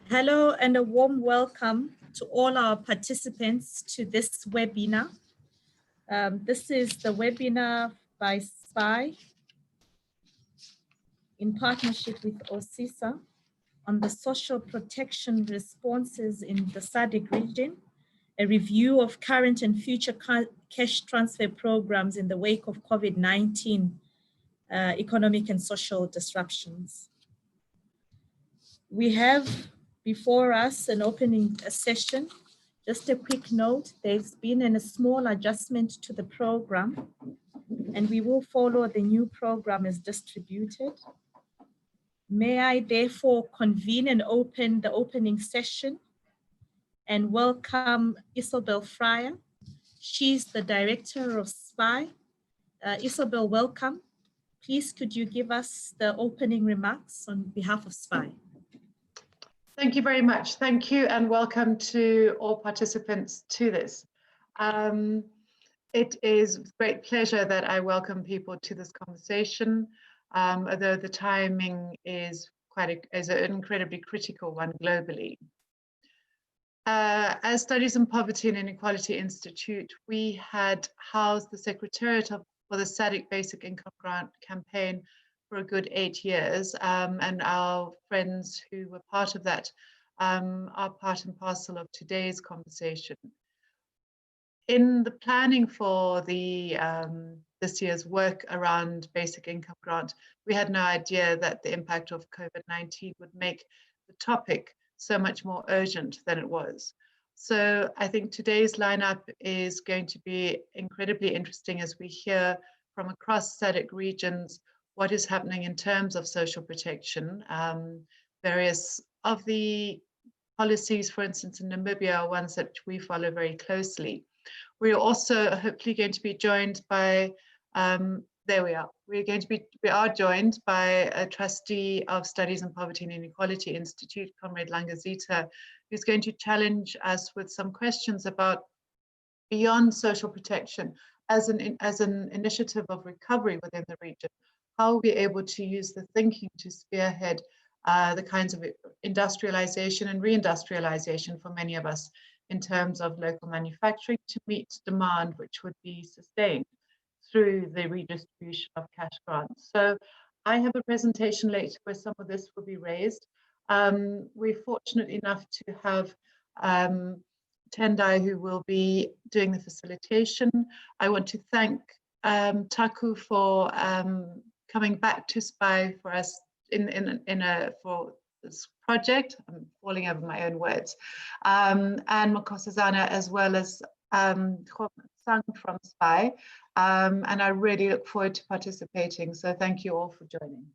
Hello and a warm welcome to all our participants to this webinar. This is the webinar by SPII in partnership with OSISA on the social protection responses in the SADC region, a review of current and future cash transfer programs in the wake of COVID-19 economic and social disruptions. We have before us an opening session. Just a quick note, there's been a small adjustment to the program and we will follow the new program as distributed. May I therefore convene and open the opening session and welcome Isobel Frye. She's the director of SPII. Isobel, welcome. Please could you give us the opening remarks on behalf of SPII? Thank you very much. Thank you and welcome to all participants to this. It is with great pleasure that I welcome people to this conversation, although the timing is an incredibly critical one globally. As Studies in Poverty and Inequality Institute, we had housed the Secretariat for the SADC Basic Income Grant campaign for a good 8 years, and our friends who were part of that are part and parcel of today's conversation. In the planning for the this year's work around basic income grant, we had no idea that the impact of COVID-19 would make the topic so much more urgent than it was. So I think today's lineup is going to be incredibly interesting as we hear from across SADC regions what is happening in terms of social protection. Various of the policies, for instance, in Namibia are ones that we follow very closely. We are also hopefully going to be joined by, there we are. We are joined by a trustee of Studies in Poverty and Inequality Institute, Comrade Langa Zita, who's going to challenge us with some questions about beyond social protection as an initiative of recovery within the region. How are we able to use the thinking to spearhead the kinds of industrialization and reindustrialization for many of us in terms of local manufacturing to meet demand, which would be sustained through the redistribution of cash grants. So I have a presentation later where some of this will be raised. We're fortunate enough to have Tendai, who will be doing the facilitation. I want to thank Taku for coming back to SPII for us for this project. I'm falling over my own words. And Makosazana, as well as Sang from SPII. And I really look forward to participating. So thank you all for joining.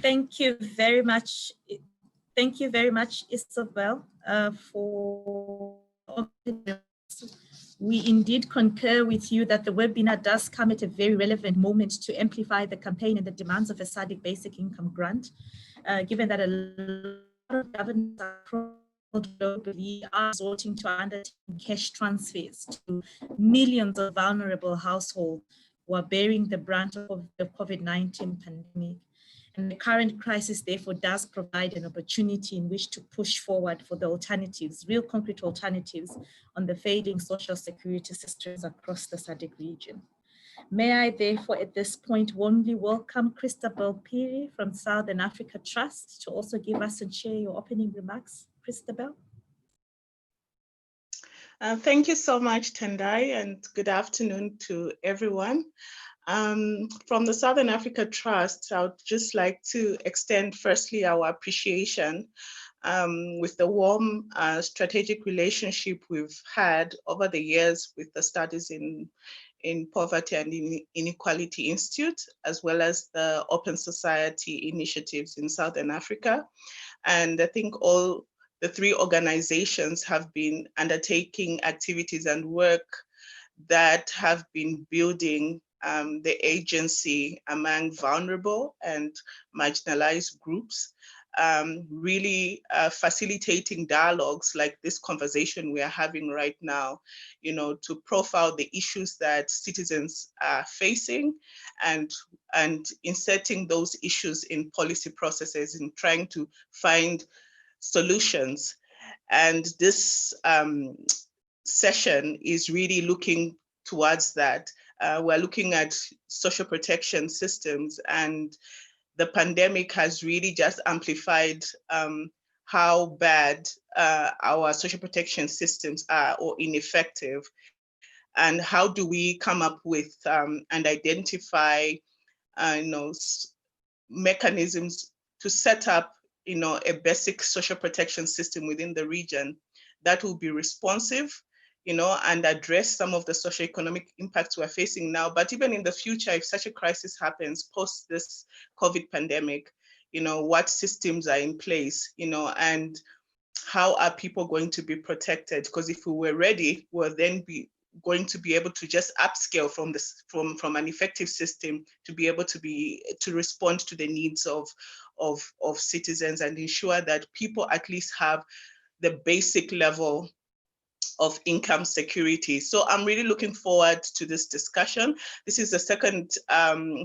Thank you very much. Thank you very much, Isobel, for we indeed concur with you that the webinar does come at a very relevant moment to amplify the campaign and the demands of a SADC basic income grant, given that a lot of governments globally are resorting to undertaking cash transfers to millions of vulnerable households who are bearing the brunt of the COVID-19 pandemic. And the current crisis, therefore, does provide an opportunity in which to push forward for the alternatives, real concrete alternatives on the failing social security systems across the SADC region. May I therefore at this point warmly welcome Christabel Phiri from Southern Africa Trust to also give us and share your opening remarks. Christabel. Thank you so much, Tendai, and good afternoon to everyone. From the Southern Africa Trust, I would just like to extend firstly our appreciation with the warm strategic relationship we've had over the years with the Studies in Poverty and Inequality Institute, as well as the Open Society initiatives in Southern Africa. And I think all the three organizations have been undertaking activities and work that have been building the agency among vulnerable and marginalized groups, really facilitating dialogues like this conversation we are having right now, to profile the issues that citizens are facing and inserting those issues in policy processes and trying to find solutions. And this session is really looking towards that. We're looking at social protection systems, and the pandemic has really just amplified how bad our social protection systems are or ineffective. And how do we come up with and identify mechanisms to set up a basic social protection system within the region that will be responsive, and address some of the socioeconomic impacts we're facing now. But even in the future, if such a crisis happens post this COVID pandemic, what systems are in place, and how are people going to be protected? Because if we were ready, we'll then be going to be able to just upscale from an effective system to be able to respond to the needs of citizens and ensure that people at least have the basic level of income security. So I'm really looking forward to this discussion. This is the second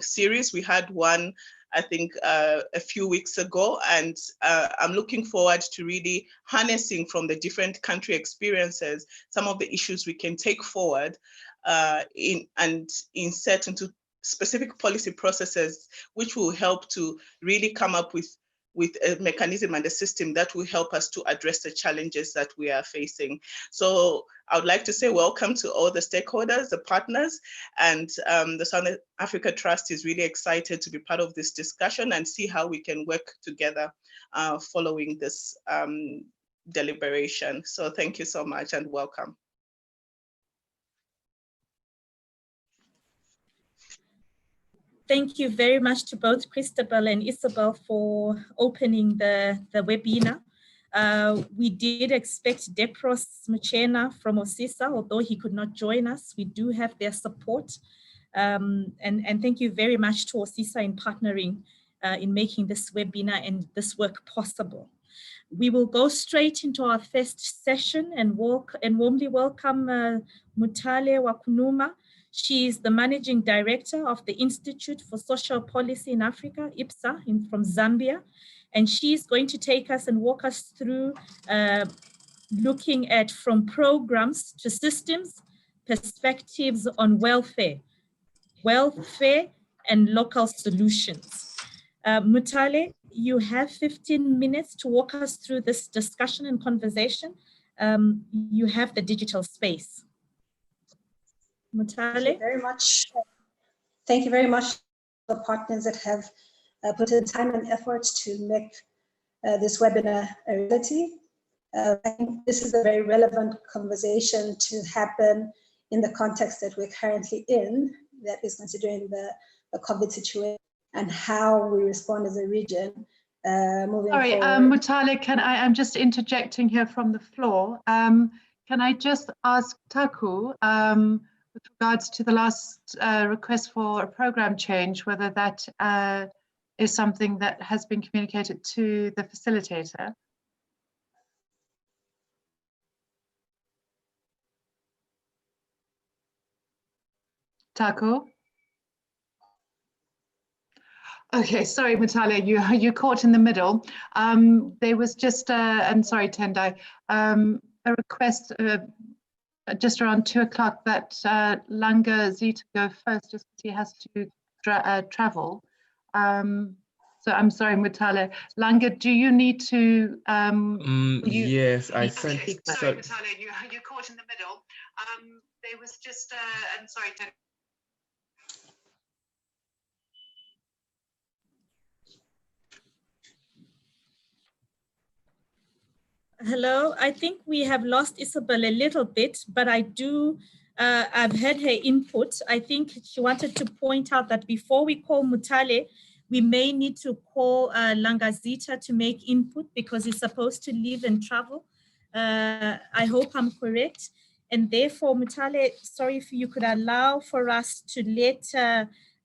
series. We had one, I think, a few weeks ago, and I'm looking forward to really harnessing from the different country experiences some of the issues we can take forward and insert into specific policy processes, which will help to really come up with a mechanism and a system that will help us to address the challenges that we are facing. So I would like to say welcome to all the stakeholders, the partners, and the Southern Africa Trust is really excited to be part of this discussion and see how we can work together following this deliberation. So thank you so much and welcome. Thank you very much to both Christabel and Isobel for opening the webinar. We did expect Depros Muchena from OSISA, although he could not join us. We do have their support. And thank you very much to OSISA in partnering in making this webinar and this work possible. We will go straight into our first session and warmly welcome MutaleWakunuma. She is the Managing Director of the Institute for Social Policy in Africa, IPSA, from Zambia. And she's going to take us and walk us through looking at from programs to systems, perspectives on welfare and local solutions. Mutale, you have 15 minutes to walk us through this discussion and conversation. You have the digital space. Mutale? Thank you very much. Thank you very much to the partners that have put in time and effort to make this webinar a reality. I think this is a very relevant conversation to happen in the context that we're currently in, that is considering the COVID situation and how we respond as a region moving forward. Sorry, Mutale, I'm just interjecting here from the floor. Can I just ask Taku, with regards to the last request for a program change, whether that is something that has been communicated to the facilitator? Taku? Okay, sorry, Mutale, you caught in the middle. There was just, and sorry, Tendai, a request just around 2 o'clock that Langa Zita go first, just because he has to travel. So I'm sorry, Mutale. Langa, do you need to? Yes, I sent. Sorry, Mutale, you caught in the middle. There was just, and sorry, Tendai. Hello, I think we have lost Isobel a little bit, but I've heard her input. I think she wanted to point out that before we call Mutale, we may need to call Langa Zita to make input because he's supposed to leave and travel. I hope I'm correct. And therefore, Mutale, sorry if you could allow for us to let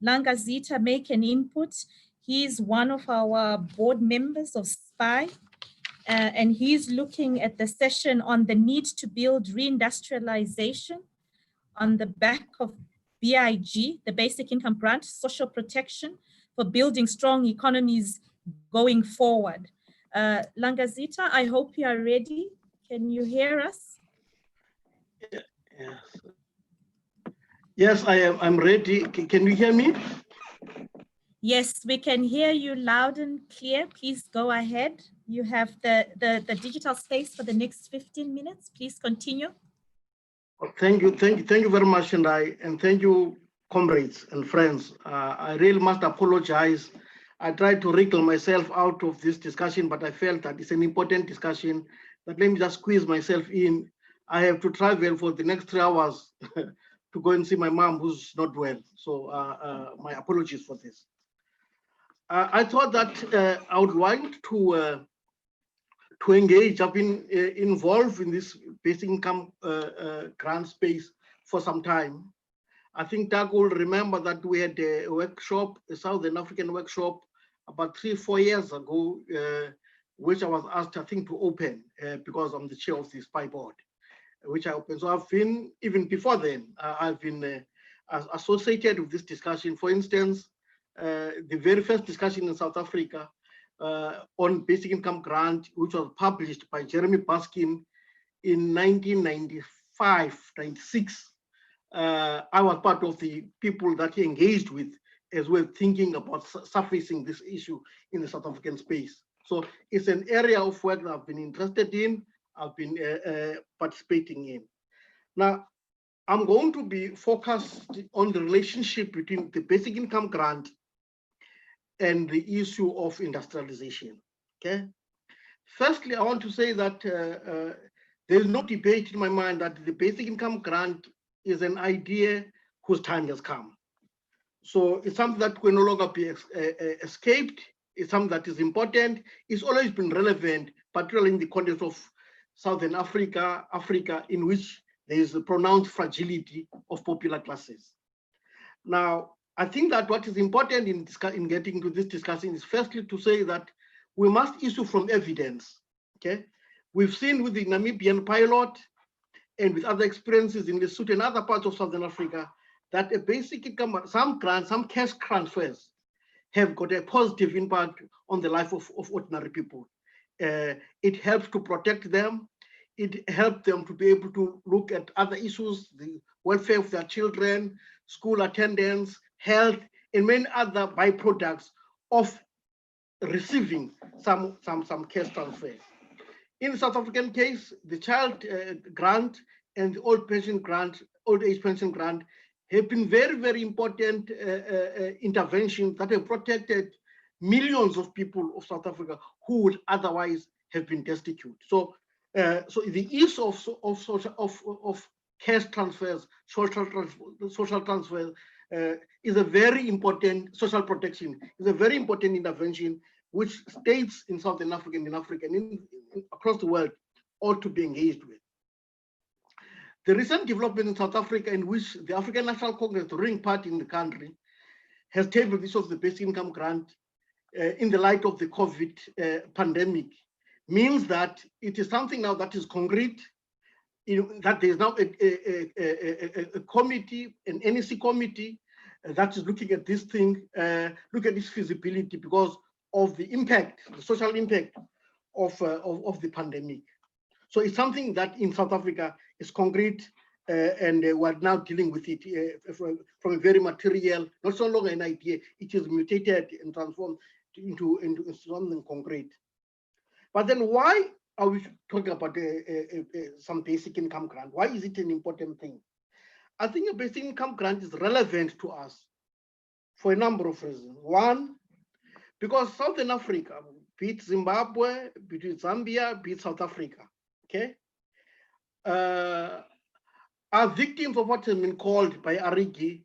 Langa Zita make an input. He's one of our board members of SPII, and he's looking at the session on the need to build reindustrialization on the back of BIG, the Basic Income Grant, social protection for building strong economies going forward. Langa, Zita, I hope you are ready. Can you hear us? Yes, yes, I am. I'm ready. Can you hear me? Yes, we can hear you loud and clear. Please go ahead. You have the digital space for the next 15 minutes. Please continue. Thank you very much, and thank you, comrades and friends. I really must apologize. I tried to wriggle myself out of this discussion, but I felt that it's an important discussion. But let me just squeeze myself in. I have to travel for the next 3 hours to go and see my mom, who's not well. So my apologies for this. I thought that I would like to engage. I've been involved in this basic income grant space for some time. I think Doug will remember that we had a workshop, a Southern African workshop, about 3-4 years ago, which I was asked, I think, to open because I'm the chair of the SPII board, which I opened. So I've been, even before then, I've been associated with this discussion. For instance, the very first discussion in South Africa on basic income grant, which was published by Jeremy Baskin in 1995-96. I was part of the people that he engaged with as well, thinking about surfacing this issue in the South African space. So it's an area of work that I've been interested in, I've been participating in. Now, I'm going to be focused on the relationship between the basic income grant and the issue of industrialization, okay? Firstly, I want to say that there's no debate in my mind that the basic income grant is an idea whose time has come. So it's something that will no longer be escaped. It's something that is important. It's always been relevant, particularly in the context of Southern Africa, in which there is a pronounced fragility of popular classes. Now, I think that what is important in getting to this discussion is firstly to say that we must issue from evidence, okay? We've seen with the Namibian pilot and with other experiences in Lesotho and other parts of Southern Africa that a basic income, some grants, some cash transfers have got a positive impact on the life of ordinary people. It helps to protect them. It helps them to be able to look at other issues, the welfare of their children, school attendance, health, and many other byproducts of receiving some cash transfers. In the South African case, the child grant and the old age pension grant have been very, very important interventions that have protected millions of people of South Africa who would otherwise have been destitute. So, so the use of cash transfers, social transfers, is a very important social protection. Is a very important intervention which states in Southern Africa and in Africa and across the world ought to be engaged with. The recent development in South Africa, in which the African National Congress, the ruling party in the country, has tabled the issue of the basic income grant in the light of the COVID pandemic, means that it is something now that is concrete, that there is now a committee, an NEC committee, that is looking at this thing, look at its feasibility because of the impact, the social impact of the pandemic. So it's something that in South Africa is concrete, and we're now dealing with it from a very material, not so long an idea, it is mutated and transformed into something concrete. But then why are we talking about some basic income grant? Why is it an important thing? I think a basic income grant is relevant to us for a number of reasons. One, because Southern Africa, be it Zimbabwe, be it Zambia, be it South Africa, okay, are victims of what has been called by Arigi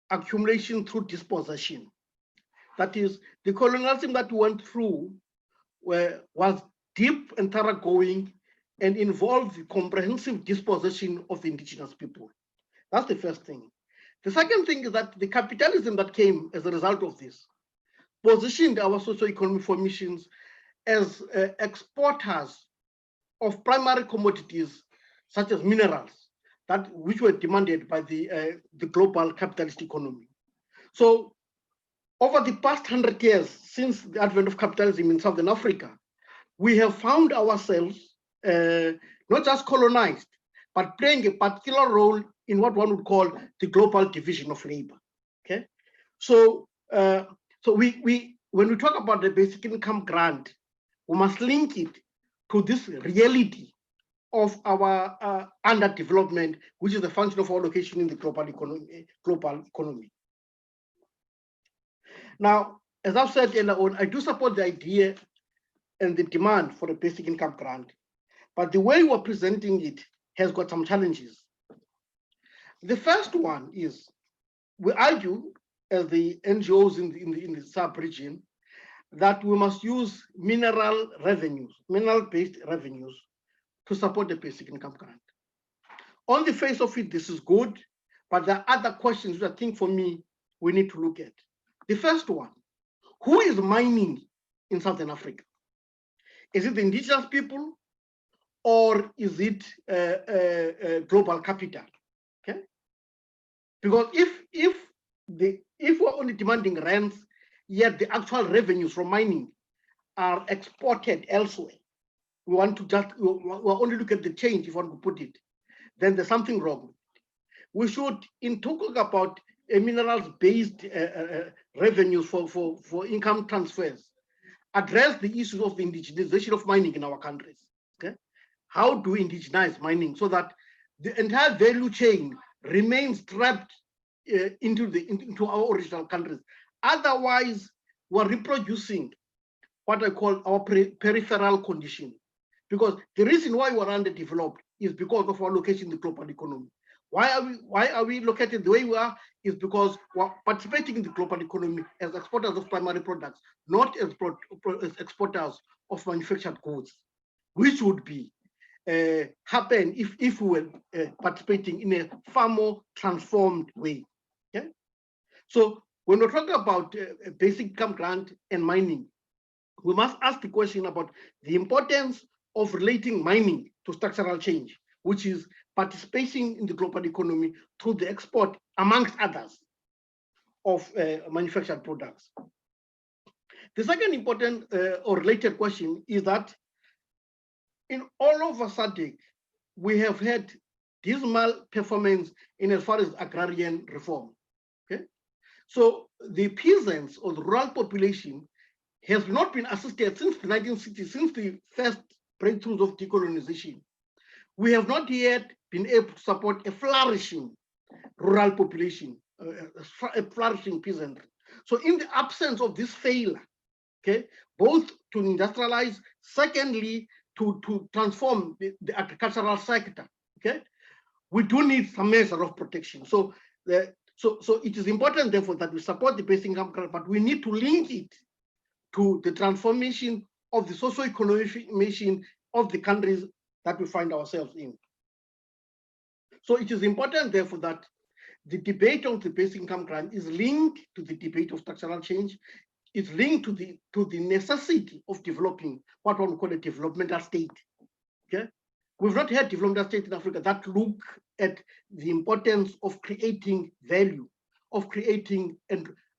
accumulation through dispossession. That is, the colonialism that we went through was deep and thoroughgoing and involved the comprehensive dispossession of the indigenous people. That's the first thing. The second thing is that the capitalism that came as a result of this positioned our socio-economic formations as exporters of primary commodities such as minerals, which were demanded by the global capitalist economy. So over the past 100 years, since the advent of capitalism in Southern Africa, we have found ourselves not just colonized, but playing a particular role in what one would call the global division of labor. Okay, so when we talk about the basic income grant, we must link it to this reality of our underdevelopment, which is the function of our location in the global economy. Now, as I've said earlier on, I do support the idea and the demand for a basic income grant, but the way we're presenting it has got some challenges. The first one is, we argue, as the NGOs in the sub-region, that we must use mineral revenues, mineral-based revenues, to support the basic income grant. On the face of it, this is good, but there are other questions which I think, for me, we need to look at. The first one, who is mining in Southern Africa? Is it the indigenous people, or is it global capital? Okay, because if we're only demanding rents, yet the actual revenues from mining are exported elsewhere, we're only look at the change, if one could put it, then there's something wrong. We should, in talking about minerals-based revenues for income transfers, address the issue of the indigenization of mining in our countries. Okay, how do we indigenize mining so that the entire value chain remains trapped into our original countries? Otherwise, we're reproducing what I call our peripheral condition, because the reason why we're underdeveloped is because of our location in the global economy. Why are we located the way we are? Is because we're participating in the global economy as exporters of primary products, not as exporters of manufactured goods, which would be happen if we were participating in a far more transformed way. Okay? So when we're talking about a basic income grant and mining, we must ask the question about the importance of relating mining to structural change, which is participation in the global economy through the export, amongst others, of manufactured products. The second important or related question is that in all over SADC, we have had dismal performance in as far as agrarian reform. Okay, so the peasants or the rural population has not been assisted since the 1960s, since the first breakthroughs of decolonization. We have not yet been able to support a flourishing rural population, a flourishing peasantry. So in the absence of this failure, okay, both to industrialize, secondly, to transform the agricultural sector, okay, we do need some measure of protection. So it is important, therefore, that we support the basic income grant, but we need to link it to the transformation of the socio-economic formation of the countries that we find ourselves in. So it is important, therefore, that the debate of the basic income grant is linked to the debate of structural change. It's linked to the necessity of developing what one would call a developmental state. Okay, we've not had developmental state in Africa that look at the importance of creating value, of creating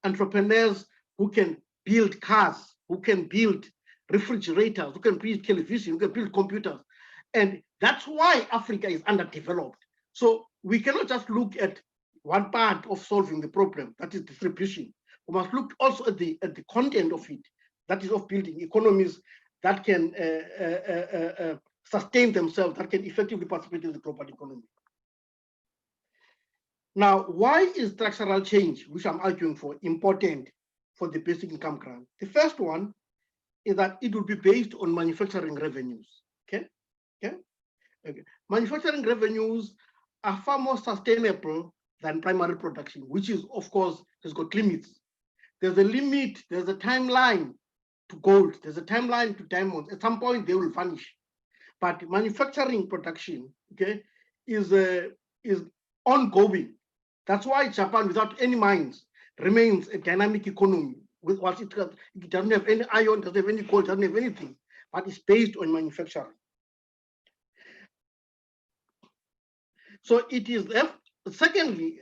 entrepreneurs who can build cars, who can build refrigerators, who can build television, who can build computers. And that's why Africa is underdeveloped. So we cannot just look at one part of solving the problem, that is distribution. We must look also at the content of it, that is of building economies that can sustain themselves, that can effectively participate in the global economy. Now, why is structural change, which I'm arguing for, important for the basic income grant? The first one is that it will be based on manufacturing revenues. Okay. Manufacturing revenues are far more sustainable than primary production, which is, of course, has got limits. There's a limit, there's a timeline to gold, there's a timeline to diamonds. At some point, they will vanish. But manufacturing production, okay, is ongoing. That's why Japan, without any mines, remains a dynamic economy with what it doesn't have any iron, doesn't have any coal, doesn't have anything, but it's based on manufacturing. So it is, secondly,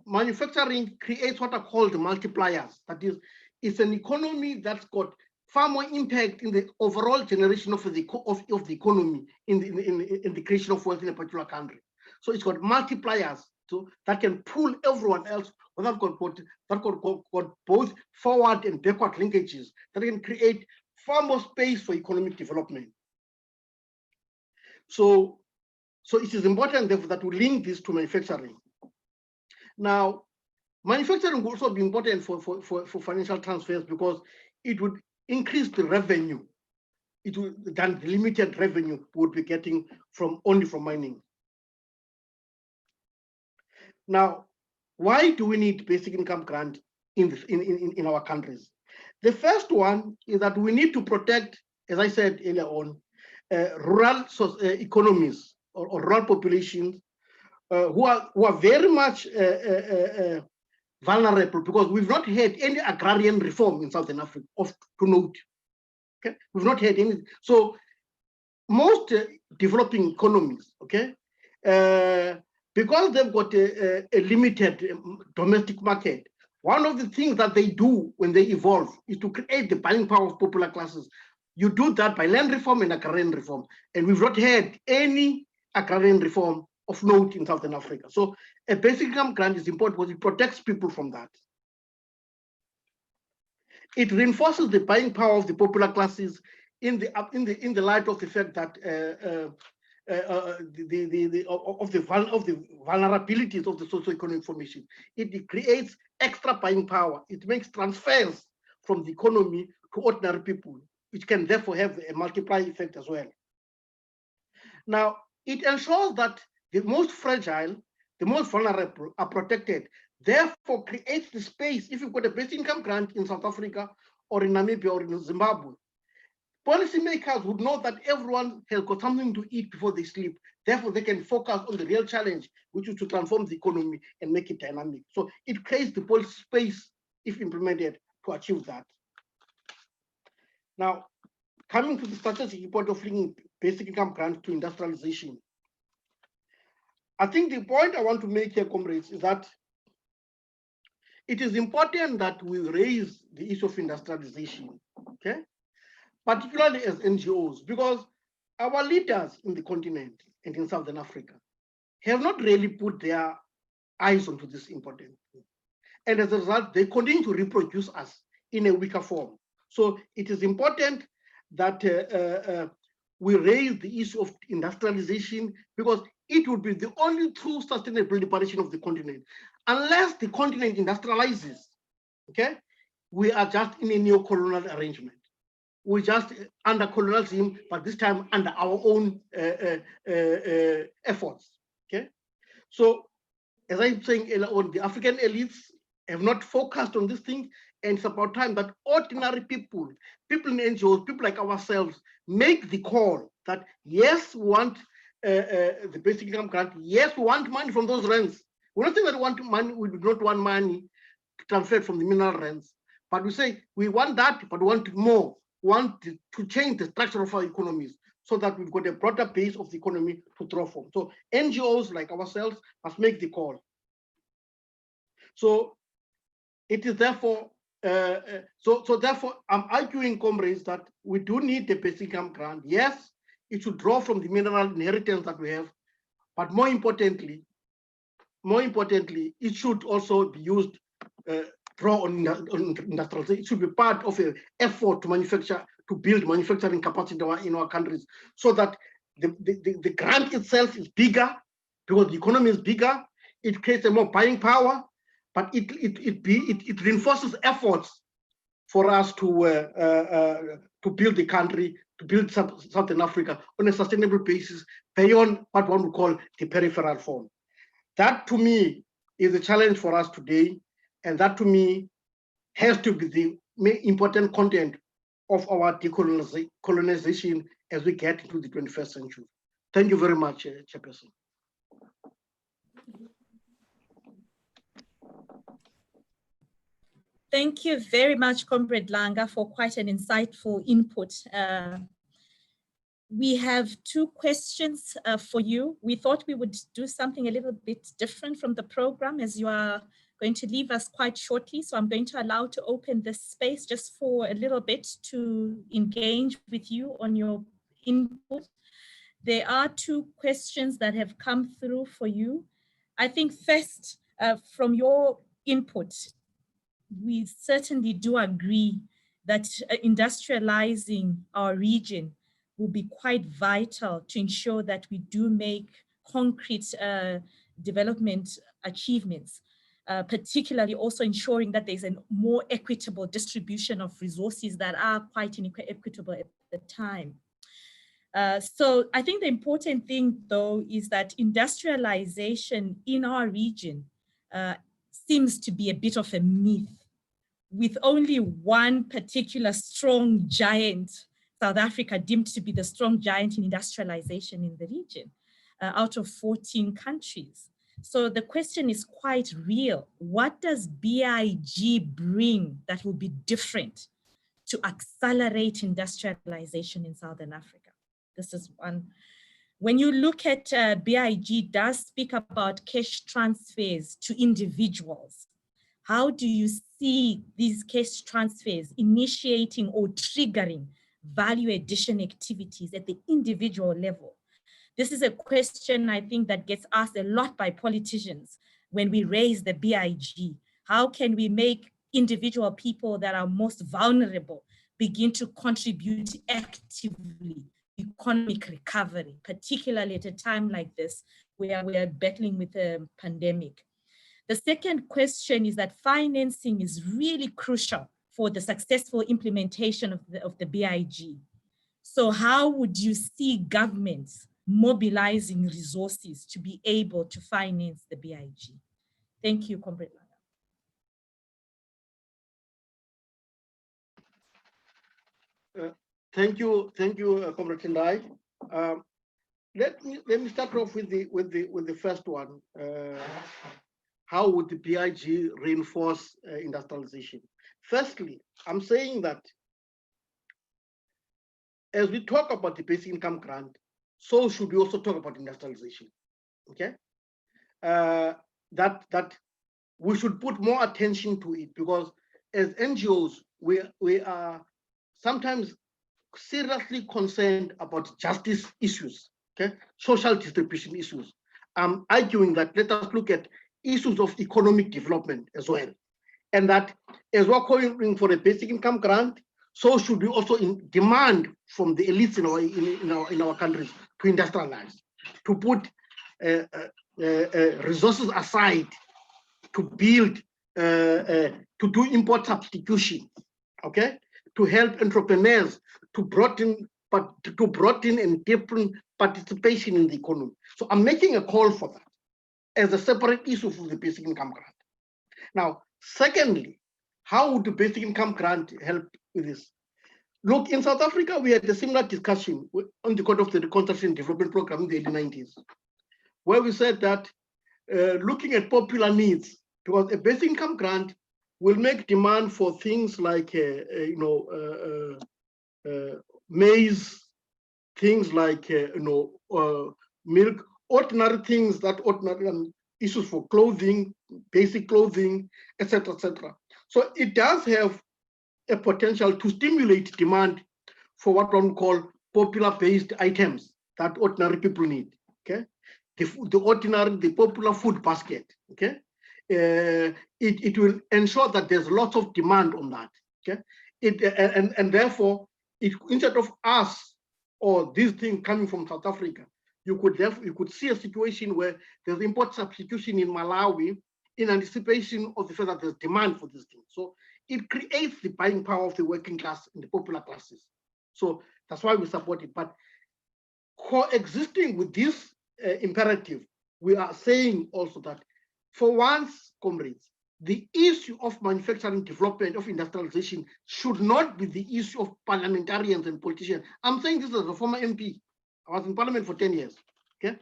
manufacturing creates what are called multipliers. That is, it's an economy that's got far more impact in the overall generation of the economy, in the creation of wealth in a particular country. So it's got multipliers that can pull everyone else, or that got both forward and backward linkages that can create far more space for economic development. So it is important, therefore, that we link this to manufacturing. Now, manufacturing will also be important for financial transfers because it would increase the revenue. It would, than the limited revenue we would be getting only from mining. Now, why do we need basic income grant in our countries? The first one is that we need to protect, as I said earlier on, rural economies or rural populations who are very much vulnerable, because we've not had any agrarian reform in Southern Africa to note. Okay, we've not had any. So most developing economies, okay, because they've got a limited domestic market, one of the things that they do when they evolve is to create the buying power of popular classes. You do that by land reform and agrarian reform, and we've not had any agrarian reform of note in Southern Africa. So a basic income grant is important because it protects people from that. It reinforces the buying power of the popular classes in the light of the fact that of the vulnerabilities of the socio-economic formation. It creates extra buying power. It makes transfers from the economy to ordinary people, which can therefore have a multiplier effect as well. Now, it ensures that the most fragile, the most vulnerable are protected, therefore creates the space. If you've got a basic income grant in South Africa or in Namibia or in Zimbabwe, policymakers would know that everyone has got something to eat before they sleep. Therefore, they can focus on the real challenge, which is to transform the economy and make it dynamic. So it creates the policy space, if implemented, to achieve that. Now, coming to the strategic report of linking basic income grant to industrialization, I think the point I want to make here, comrades, is that it is important that we raise the issue of industrialization, okay? Particularly as NGOs, because our leaders in the continent and in Southern Africa have not really put their eyes onto this important thing. And as a result, they continue to reproduce us in a weaker form. So it is important that we raise the issue of industrialization, because it would be the only true sustainable liberation of the continent. Unless the continent industrializes, okay, we are just in a neo-colonial arrangement. We're just under colonialism, but this time under our own efforts, okay? So, as I'm saying, the African elites have not focused on this thing, and it's about time that ordinary people in NGOs, people like ourselves, make the call that yes, we want the basic income grant, yes, we want money from those rents. We're not saying that we want money, we do not want money transferred from the mineral rents, but we say we want that, but we want more. We want to change the structure of our economies so that we've got a broader base of the economy to draw from. So NGOs like ourselves must make the call. So it is therefore, therefore I'm arguing, comrades, that we do need the basic income grant. Yes, it should draw from the mineral inheritance that we have, but more importantly, it should also be used, draw on industrialization. It should be part of an effort to manufacture, to build manufacturing capacity in our countries, so that the grant itself is bigger, because the economy is bigger. It creates a more buying power, but it reinforces efforts for us to build the country, to build Southern Africa on a sustainable basis beyond what one would call the peripheral form. That, to me, is a challenge for us today, and that, to me, has to be the important content of our decolonization as we get into the 21st century. Thank you very much, Chairperson. Thank you very much, Comrade Langa, for quite an insightful input. We have two questions for you. We thought we would do something a little bit different from the program, as you are going to leave us quite shortly. So I'm going to allow to open this space just for a little bit to engage with you on your input. There are two questions that have come through for you. I think first, from your input, we certainly do agree that industrializing our region will be quite vital to ensure that we do make concrete development achievements, particularly also ensuring that there's a more equitable distribution of resources that are quite inequitable at the time. So I think the important thing, though, is that industrialization in our region seems to be a bit of a myth, with only one particular strong giant, South Africa, deemed to be the strong giant in industrialization in the region, out of 14 countries. So the question is quite real. What does BIG bring that will be different to accelerate industrialization in Southern Africa? This is one. When you look at BIG does speak about cash transfers to individuals. How do you see these cash transfers initiating or triggering value addition activities at the individual level? This is a question I think that gets asked a lot by politicians when we raise the BIG. How can we make individual people that are most vulnerable begin to contribute actively to economic recovery, particularly at a time like this where we are battling with a pandemic? The second question is that financing is really crucial for the successful implementation of the BIG. So how would you see governments mobilizing resources to be able to finance the BIG? Thank you, Comrade Langa. Thank you, Comrade Tendai. Let me start off with the first one. How would the BIG reinforce industrialization? Firstly, I'm saying that as we talk about the basic income grant, so should we also talk about industrialization, okay? That we should put more attention to it, because as NGOs, we are sometimes seriously concerned about justice issues, okay? Social distribution issues. I'm arguing that let us look at issues of economic development as well. And that as we're calling for a basic income grant, so should we also demand from the elites in our countries to industrialize, to put resources aside to build, to do import substitution, okay? To help entrepreneurs to broaden and deepen participation in the economy. So I'm making a call for that as a separate issue for the basic income grant. Now, secondly, how would the basic income grant help with this? Look, in South Africa, we had a similar discussion on the context of the Reconstruction and Development Program in the early 90s, where we said that looking at popular needs, because a basic income grant will make demand for things like maize, things like milk, ordinary things, that ordinary issues for clothing, basic clothing, etc., etc. So it does have a potential to stimulate demand for what one call popular-based items that ordinary people need. Okay, the popular food basket. Okay, it will ensure that there's lots of demand on that. Okay, and therefore, instead of us or this thing coming from South Africa, you could see a situation where there's import substitution in Malawi in anticipation of the fact that there's demand for this thing. So it creates the buying power of the working class and the popular classes. So that's why we support it. But coexisting with this imperative, we are saying also that for once, comrades, the issue of manufacturing development, of industrialization, should not be the issue of parliamentarians and politicians. I'm saying this as a former MP. I was in parliament for 10 years. Okay,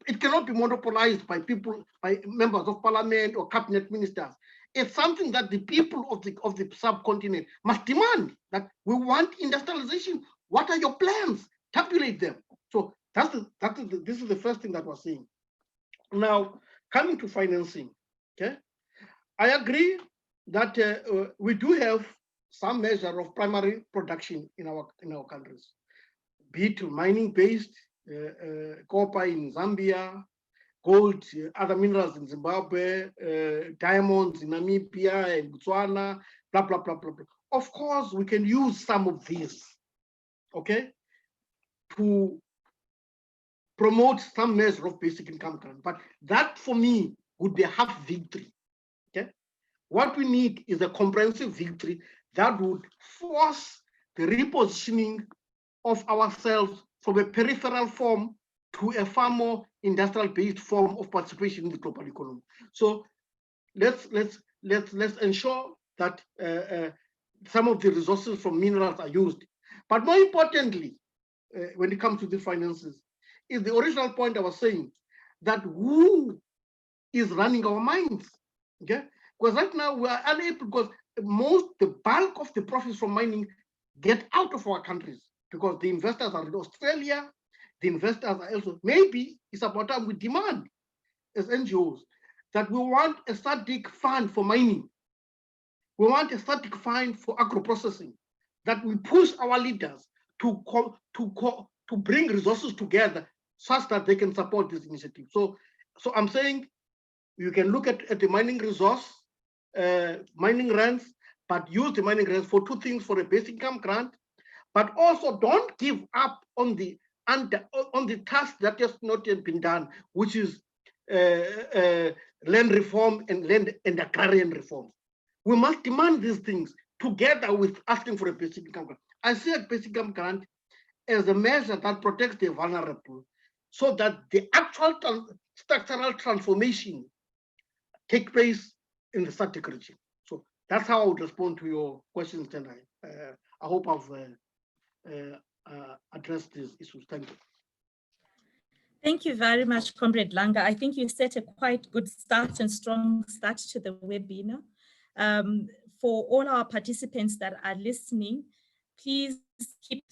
it cannot be monopolized by people, by members of parliament or cabinet ministers. It's something that the people of the subcontinent must demand, that we want industrialization. What are your plans? Tabulate them. So this is the first thing that we're saying. Now, coming to financing, okay, I agree that we do have some measure of primary production in our countries, be it mining-based, copper in Zambia, gold, other minerals in Zimbabwe, diamonds in Namibia and Botswana, blah, blah, blah, blah, blah. Of course, we can use some of these, okay, to promote some measure of basic income grant. But that, for me, would be a half victory, okay? What we need is a comprehensive victory that would force the repositioning of ourselves from a peripheral form to a far more industrial-based form of participation in the global economy. So let's ensure that some of the resources from minerals are used. But more importantly, when it comes to the finances, is the original point I was saying, that who is running our mines, okay? Because right now we are unable, because the bulk of the profits from mining get out of our countries, because the investors are in Australia, the investors are also, maybe it's about time we demand as NGOs that we want a SADC fund for mining. We want a SADC fund for agro-processing, that we push our leaders to bring resources together such that they can support this initiative. So I'm saying you can look at the mining resource, mining grants, but use the mining grants for two things: for a basic income grant, but also don't give up on the task that has not yet been done, which is land reform and land and agrarian reform. We must demand these things together with asking for a basic income grant. I see a basic income grant as a measure that protects the vulnerable, so that the actual structural transformation take place in the SADC region. So that's how I would respond to your questions, Tendai. I hope I've addressed these issues. Thank you. Thank you very much, Comrade Langa. I think you set a quite good start and strong start to the webinar. For all our participants that are listening, please keep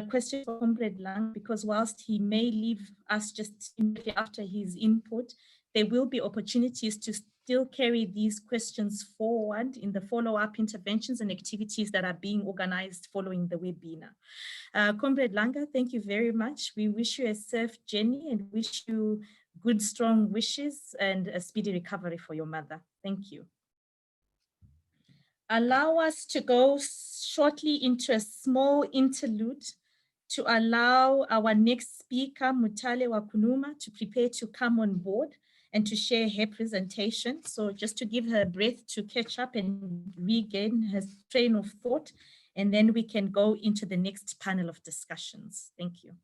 questions for Comrade Langa, because whilst he may leave us just immediately after his input, there will be opportunities to still carry these questions forward in the follow-up interventions and activities that are being organized following the webinar. Comrade Langa, thank you very much. We wish you a safe journey and wish you good, strong wishes and a speedy recovery for your mother. Thank you. Allow us to go shortly into a small interlude to allow our next speaker, MutaleWakunuma, to prepare to come on board and to share her presentation. So just to give her a breath to catch up and regain her train of thought, and then we can go into the next panel of discussions. Thank you.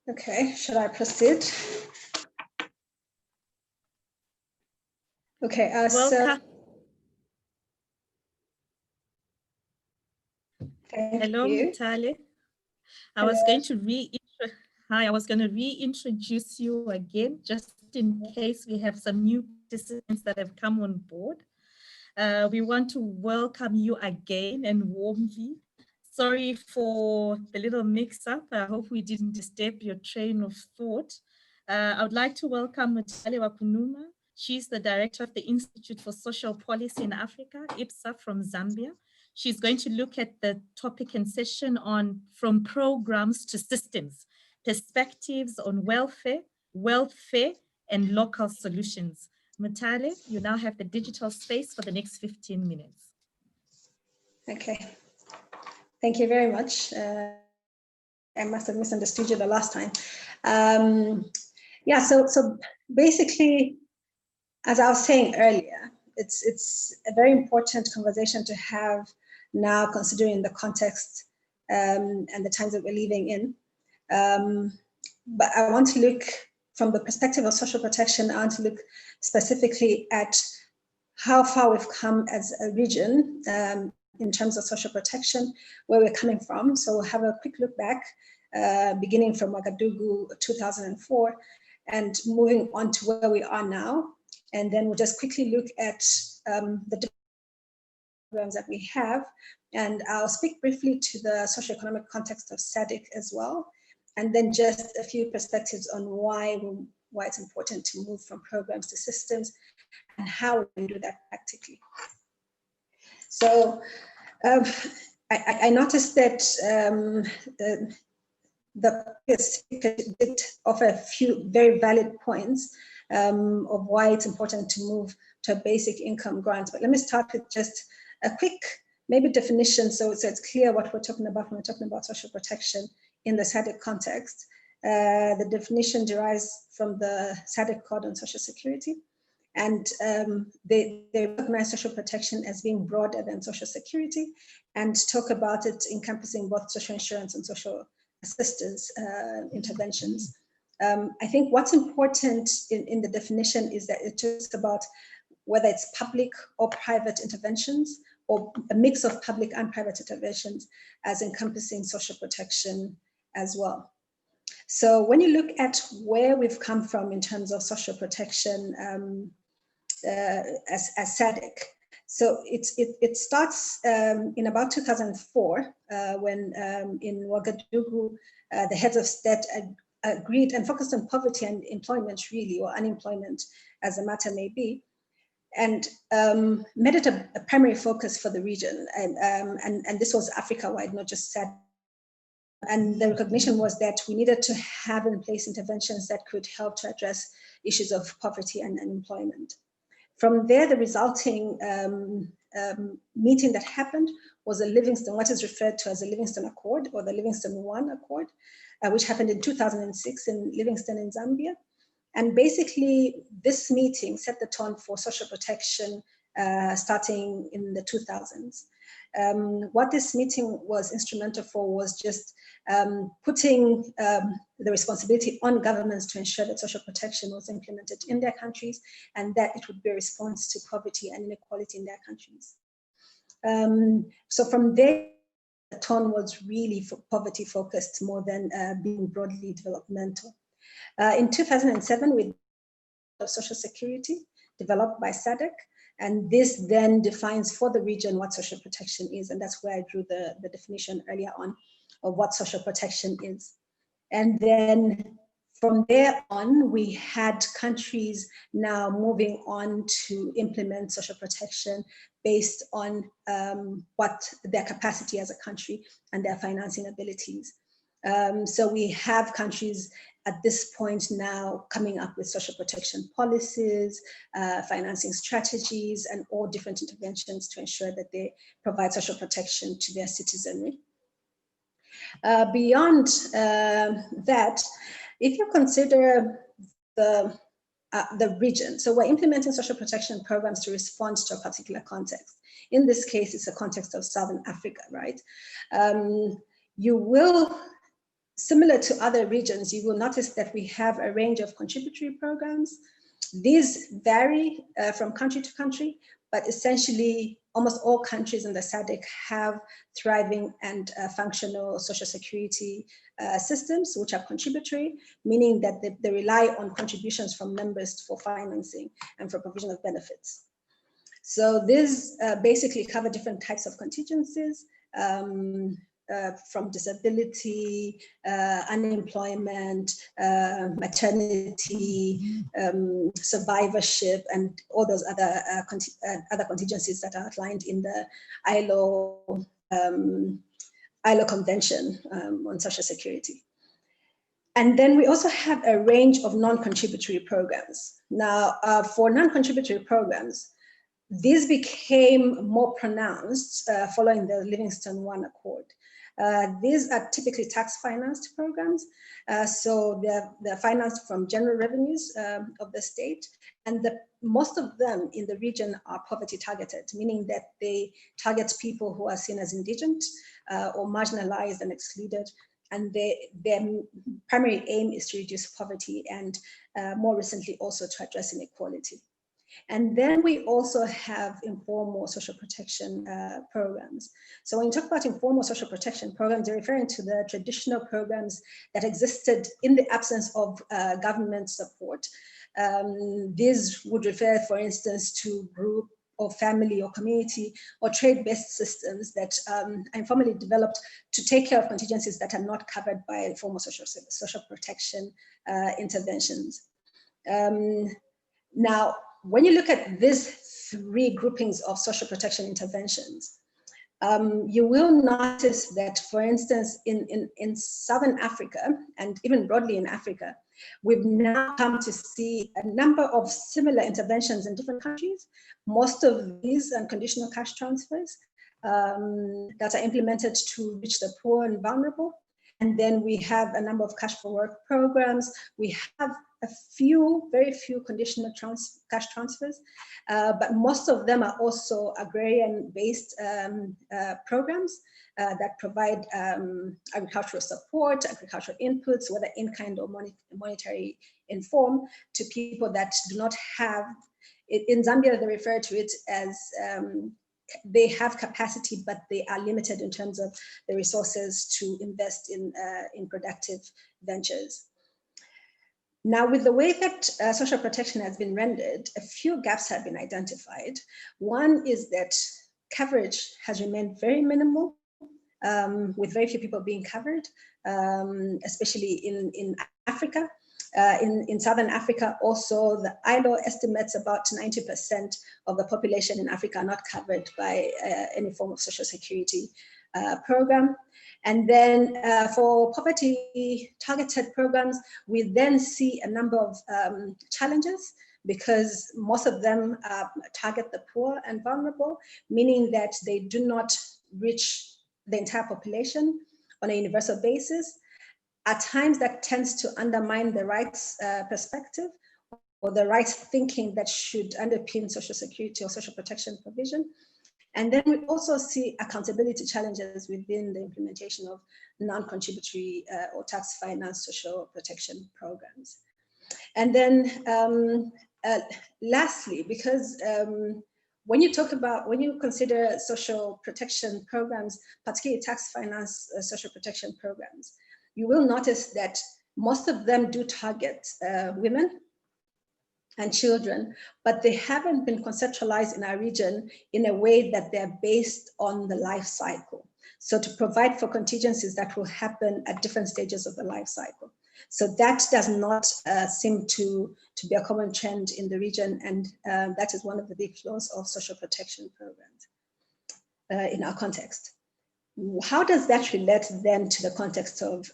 Okay, should I proceed? Okay, Welcome. Hello, Mutale. I was going to reintroduce you again, just in case we have some new participants that have come on board. We want to welcome you again and warmly. Sorry for the little mix-up. I hope we didn't disturb your train of thought. I would like to welcome MutaleWakunuma. She's the director of the Institute for Social Policy in Africa, IPSA, from Zambia. She's going to look at the topic and session on From Programs to Systems, Perspectives on Welfare, and Local Solutions. Mutale, you now have the digital space for the next 15 minutes. Okay. Thank you very much. I must have misunderstood you the last time. Yeah, so basically, as I was saying earlier, it's a very important conversation to have now considering the context and the times that we're living in. But I want to look from the perspective of social protection. I want to look specifically at how far we've come as a region in terms of social protection, where we're coming from. So we'll have a quick look back, beginning from Ouagadougou 2004 and moving on to where we are now. And then we'll just quickly look at the different programs that we have. And I'll speak briefly to the socioeconomic context of SADC as well. And then just a few perspectives on why it's important to move from programs to systems and how we can do that practically. So I noticed that the speaker did offer a few very valid points of why it's important to move to a basic income grant. But let me start with just a quick maybe definition so it's clear what we're talking about when we're talking about social protection in the SADC context. The definition derives from the SADC Code on Social Security, and they recognize social protection as being broader than social security and talk about it encompassing both social insurance and social assistance interventions. I think what's important in the definition is that it talks about whether it's public or private interventions or a mix of public and private interventions as encompassing social protection as well. So when you look at where we've come from in terms of social protection as SADC, so it starts in about 2004 when in Ouagadougou, the heads of state agreed and focused on poverty and employment really, or unemployment as the matter may be, and made it a primary focus for the region. And this was Africa-wide, not just SADC. And the recognition was that we needed to have in place interventions that could help to address issues of poverty and unemployment. From there, the resulting meeting that happened was a Livingston, what is referred to as a Livingston Accord or the Livingston I Accord, which happened in 2006 in Livingston in Zambia. And basically, this meeting set the tone for social protection starting in the 2000s. What this meeting was instrumental for was just putting the responsibility on governments to ensure that social protection was implemented in their countries and that it would be a response to poverty and inequality in their countries. So from there, the tone was really poverty focused more than being broadly developmental. In 2007, we had social security developed by SADC. And this then defines for the region what social protection is. And that's where I drew the definition earlier on of what social protection is. And then from there on, we had countries now moving on to implement social protection based on what their capacity as a country and their financing abilities. So we have countries at this point now coming up with social protection policies, financing strategies, and all different interventions to ensure that they provide social protection to their citizenry. Beyond that, if you consider the region, so we're implementing social protection programs to respond to a particular context. In this case, it's a context of Southern Africa, right? You will, similar to other regions, you will notice that we have a range of contributory programs. These vary from country to country, but essentially almost all countries in the SADC have thriving and functional social security systems, which are contributory, meaning that they rely on contributions from members for financing and for provision of benefits. So these basically cover different types of contingencies, from disability, unemployment, maternity, survivorship, and all those other contingencies that are outlined in the ILO Convention on Social Security. And then we also have a range of non-contributory programs. Now, for non-contributory programs, these became more pronounced following the Livingston I Accord. These are typically tax-financed programs. So they're financed from general revenues of the state. And most of them in the region are poverty targeted, meaning that they target people who are seen as indigent or marginalized and excluded. And their primary aim is to reduce poverty and more recently also to address inequality. And then we also have informal social protection programs. So when you talk about informal social protection programs, you're referring to the traditional programs that existed in the absence of government support. These would refer, for instance, to group or family or community or trade-based systems that are informally developed to take care of contingencies that are not covered by formal social protection interventions. Now, when you look at these three groupings of social protection interventions, you will notice that, for instance, in Southern Africa, and even broadly in Africa, we've now come to see a number of similar interventions in different countries. Most of these unconditional cash transfers that are implemented to reach the poor and vulnerable. And then we have a number of cash for work programs. We have a few, very few conditional cash transfers, but most of them are also agrarian-based programs that provide agricultural support, agricultural inputs, whether in kind or monetary in form, to people that do not have, in Zambia, they refer to it as they have capacity, but they are limited in terms of the resources to invest in productive ventures. Now, with the way that social protection has been rendered, a few gaps have been identified. One is that coverage has remained very minimal, with very few people being covered, especially in Africa. In Southern Africa, also, the ILO estimates about 90% of the population in Africa are not covered by any form of social security program. And then for poverty targeted programs, we then see a number of challenges, because most of them target the poor and vulnerable, meaning that they do not reach the entire population on a universal basis. At times that tends to undermine the rights perspective or the rights thinking that should underpin social security or social protection provision. And then we also see accountability challenges within the implementation of non-contributory or tax-financed social protection programs. And then lastly, because when you consider social protection programs, particularly tax-financed social protection programs, you will notice that most of them do target women and children, but they haven't been conceptualized in our region in a way that they're based on the life cycle. So to provide for contingencies that will happen at different stages of the life cycle. So that does not seem to be a common trend in the region, and that is one of the big flaws of social protection programs in our context. How does that relate then to the context of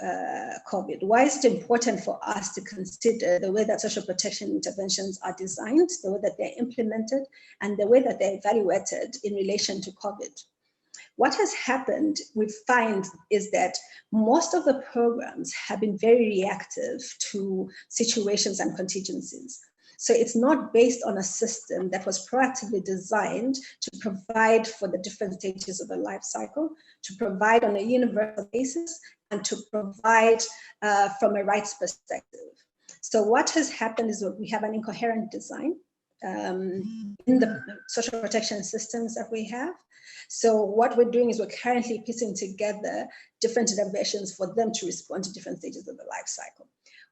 COVID? Why is it important for us to consider the way that social protection interventions are designed, the way that they're implemented, and the way that they're evaluated in relation to COVID? What has happened, we find, is that most of the programs have been very reactive to situations and contingencies. So it's not based on a system that was proactively designed to provide for the different stages of the life cycle, to provide on a universal basis, and to provide from a rights perspective. So what has happened is that we have an incoherent design in the social protection systems that we have. So what we're doing is we're currently piecing together different interventions for them to respond to different stages of the life cycle.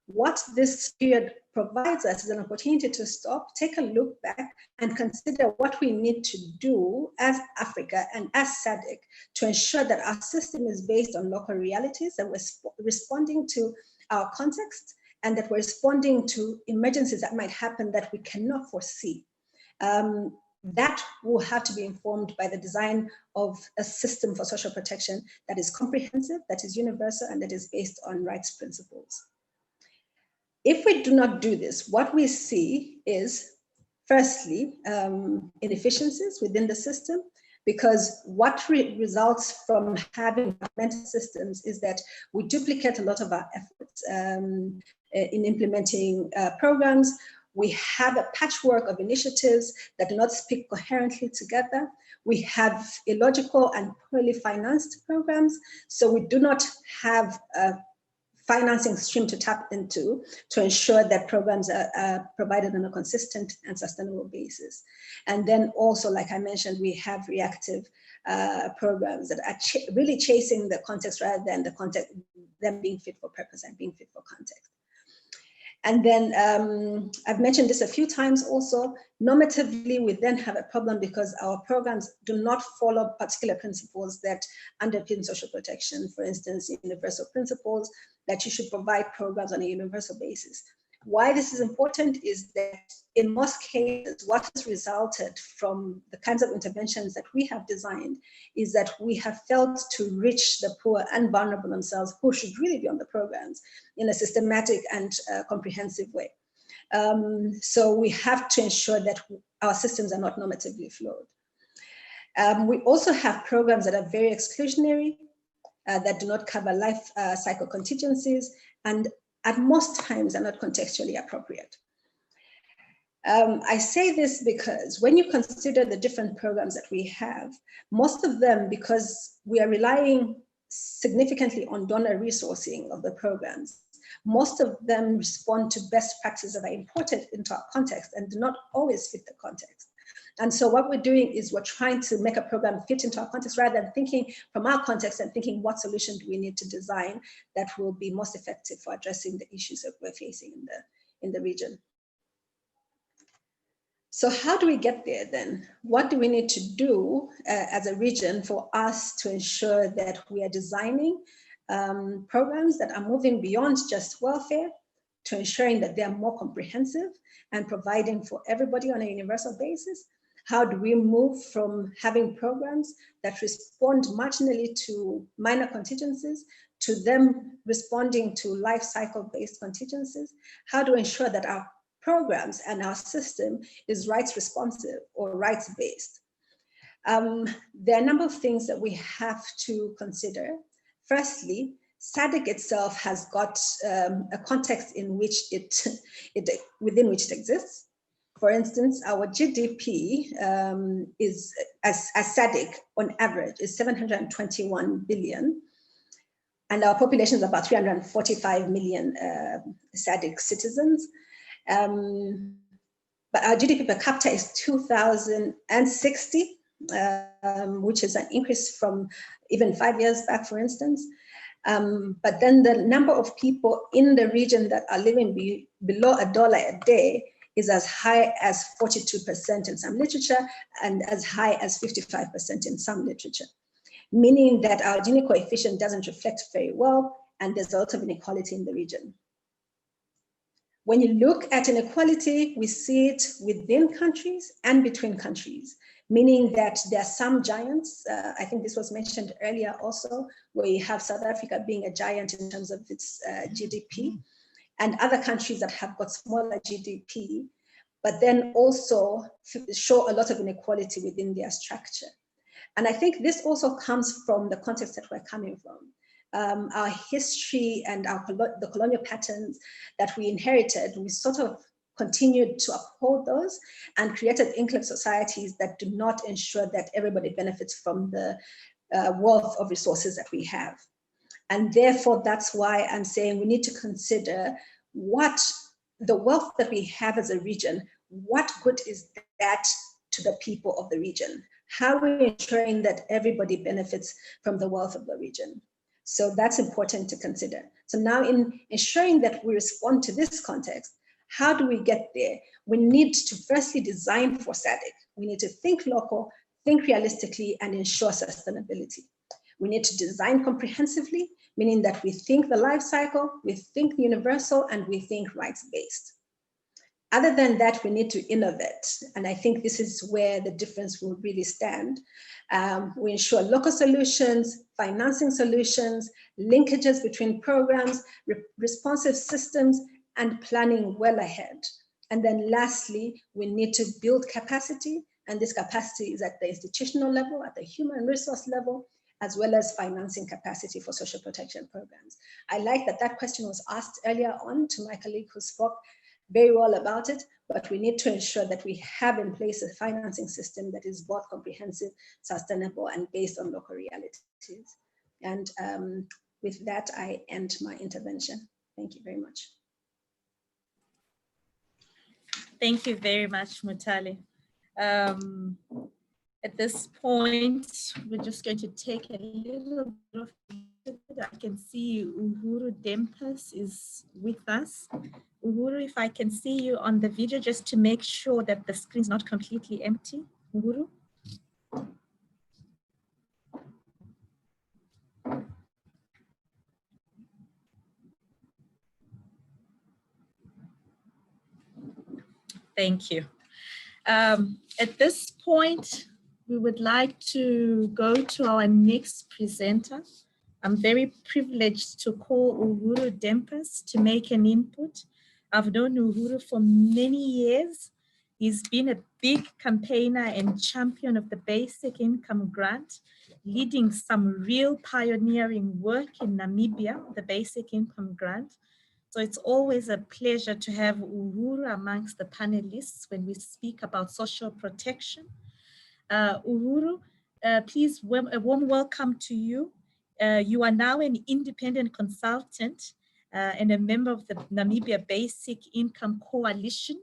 What this period provides us is an opportunity to stop, take a look back, and consider what we need to do as Africa and as SADC to ensure that our system is based on local realities, and we're responding to our context, and that we're responding to emergencies that might happen that we cannot foresee. That will have to be informed by the design of a system for social protection that is comprehensive, that is universal, and that is based on rights principles. If we do not do this, what we see is, firstly, inefficiencies within the system, Because what results from having fragmented systems is that we duplicate a lot of our efforts in implementing programs. We have a patchwork of initiatives that do not speak coherently together. We have illogical and poorly financed programs. So we do not have a financing stream to tap into to ensure that programs are provided on a consistent and sustainable basis. And then also, like I mentioned, we have reactive programs that are really chasing the context rather than the context, them being fit for purpose and being fit for context. And then I've mentioned this a few times also, normatively, we then have a problem because our programs do not follow particular principles that underpin social protection. For instance, universal principles that you should provide programs on a universal basis. Why this is important is that in most cases, what has resulted from the kinds of interventions that we have designed is that we have failed to reach the poor and vulnerable themselves, who should really be on the programs, in a systematic and comprehensive way. So we have to ensure that our systems are not normatively flawed. We also have programs that are very exclusionary, that do not cover life cycle contingencies, and at most times are not contextually appropriate. I say this because when you consider the different programs that we have, most of them, because we are relying significantly on donor resourcing of the programs, most of them respond to best practices that are imported into our context and do not always fit the context. And so what we're doing is we're trying to make a program fit into our context rather than thinking from our context and thinking what solution do we need to design that will be most effective for addressing the issues that we're facing in the region. So how do we get there then? What do we need to do as a region for us to ensure that we are designing programs that are moving beyond just welfare to ensuring that they are more comprehensive and providing for everybody on a universal basis? How do we move from having programs that respond marginally to minor contingencies to them responding to life cycle based contingencies? How do we ensure that our programs and our system is rights responsive or rights based? There are a number of things that we have to consider. Firstly, SADC itself has got a context in which within which it exists. For instance, our GDP is, as SADC on average, is 721 billion. And our population is about 345 million SADC citizens. But our GDP per capita is 2,060, which is an increase from even 5 years back, for instance. But then the number of people in the region that are living below $1 a day is as high as 42% in some literature and as high as 55% in some literature, meaning that our Gini coefficient doesn't reflect very well, and there's a lot of inequality in the region. When you look at inequality, we see it within countries and between countries, meaning that there are some giants. I think this was mentioned earlier also, where you have South Africa being a giant in terms of its GDP, and other countries that have got smaller GDP, but then also show a lot of inequality within their structure. And I think this also comes from the context that we're coming from. Our history and the colonial patterns that we inherited, we sort of continued to uphold those and created enclave societies that do not ensure that everybody benefits from the wealth of resources that we have. And therefore, that's why I'm saying we need to consider what the wealth that we have as a region, what good is that to the people of the region? How are we ensuring that everybody benefits from the wealth of the region? So that's important to consider. So now in ensuring that we respond to this context, how do we get there? We need to firstly design for SADC. We need to think local, think realistically, and ensure sustainability. We need to design comprehensively, meaning that we think the life cycle, we think the universal, and we think rights-based. Other than that, we need to innovate. And I think this is where the difference will really stand. We ensure local solutions, financing solutions, linkages between programs, responsive systems, and planning well ahead. And then lastly, we need to build capacity And this capacity is at the institutional level, at the human resource level, as well as financing capacity for social protection programs. I like that that question was asked earlier on to my colleague who spoke very well about it, but we need to ensure that we have in place a financing system that is both comprehensive, sustainable, and based on local realities. And with that, I end my intervention. Thank you very much. Thank you very much, Mutale. At this point, we're just going to take a little bit of, I can see UhuruDempers is with us. Uhuru, if I can see you on the video, just to make sure that the screen is not completely empty. Uhuru? Thank you. At this point, we would like to go to our next presenter. I'm very privileged to call UhuruDempers to make an input. I've known Uhuru for many years. He's been a big campaigner and champion of the basic income grant, leading some real pioneering work in Namibia, the basic income grant. So it's always a pleasure to have Uhuru amongst the panelists when we speak about social protection. Uhuru, please, a warm welcome to you. You are now an independent consultant and a member of the Namibia Basic Income Coalition.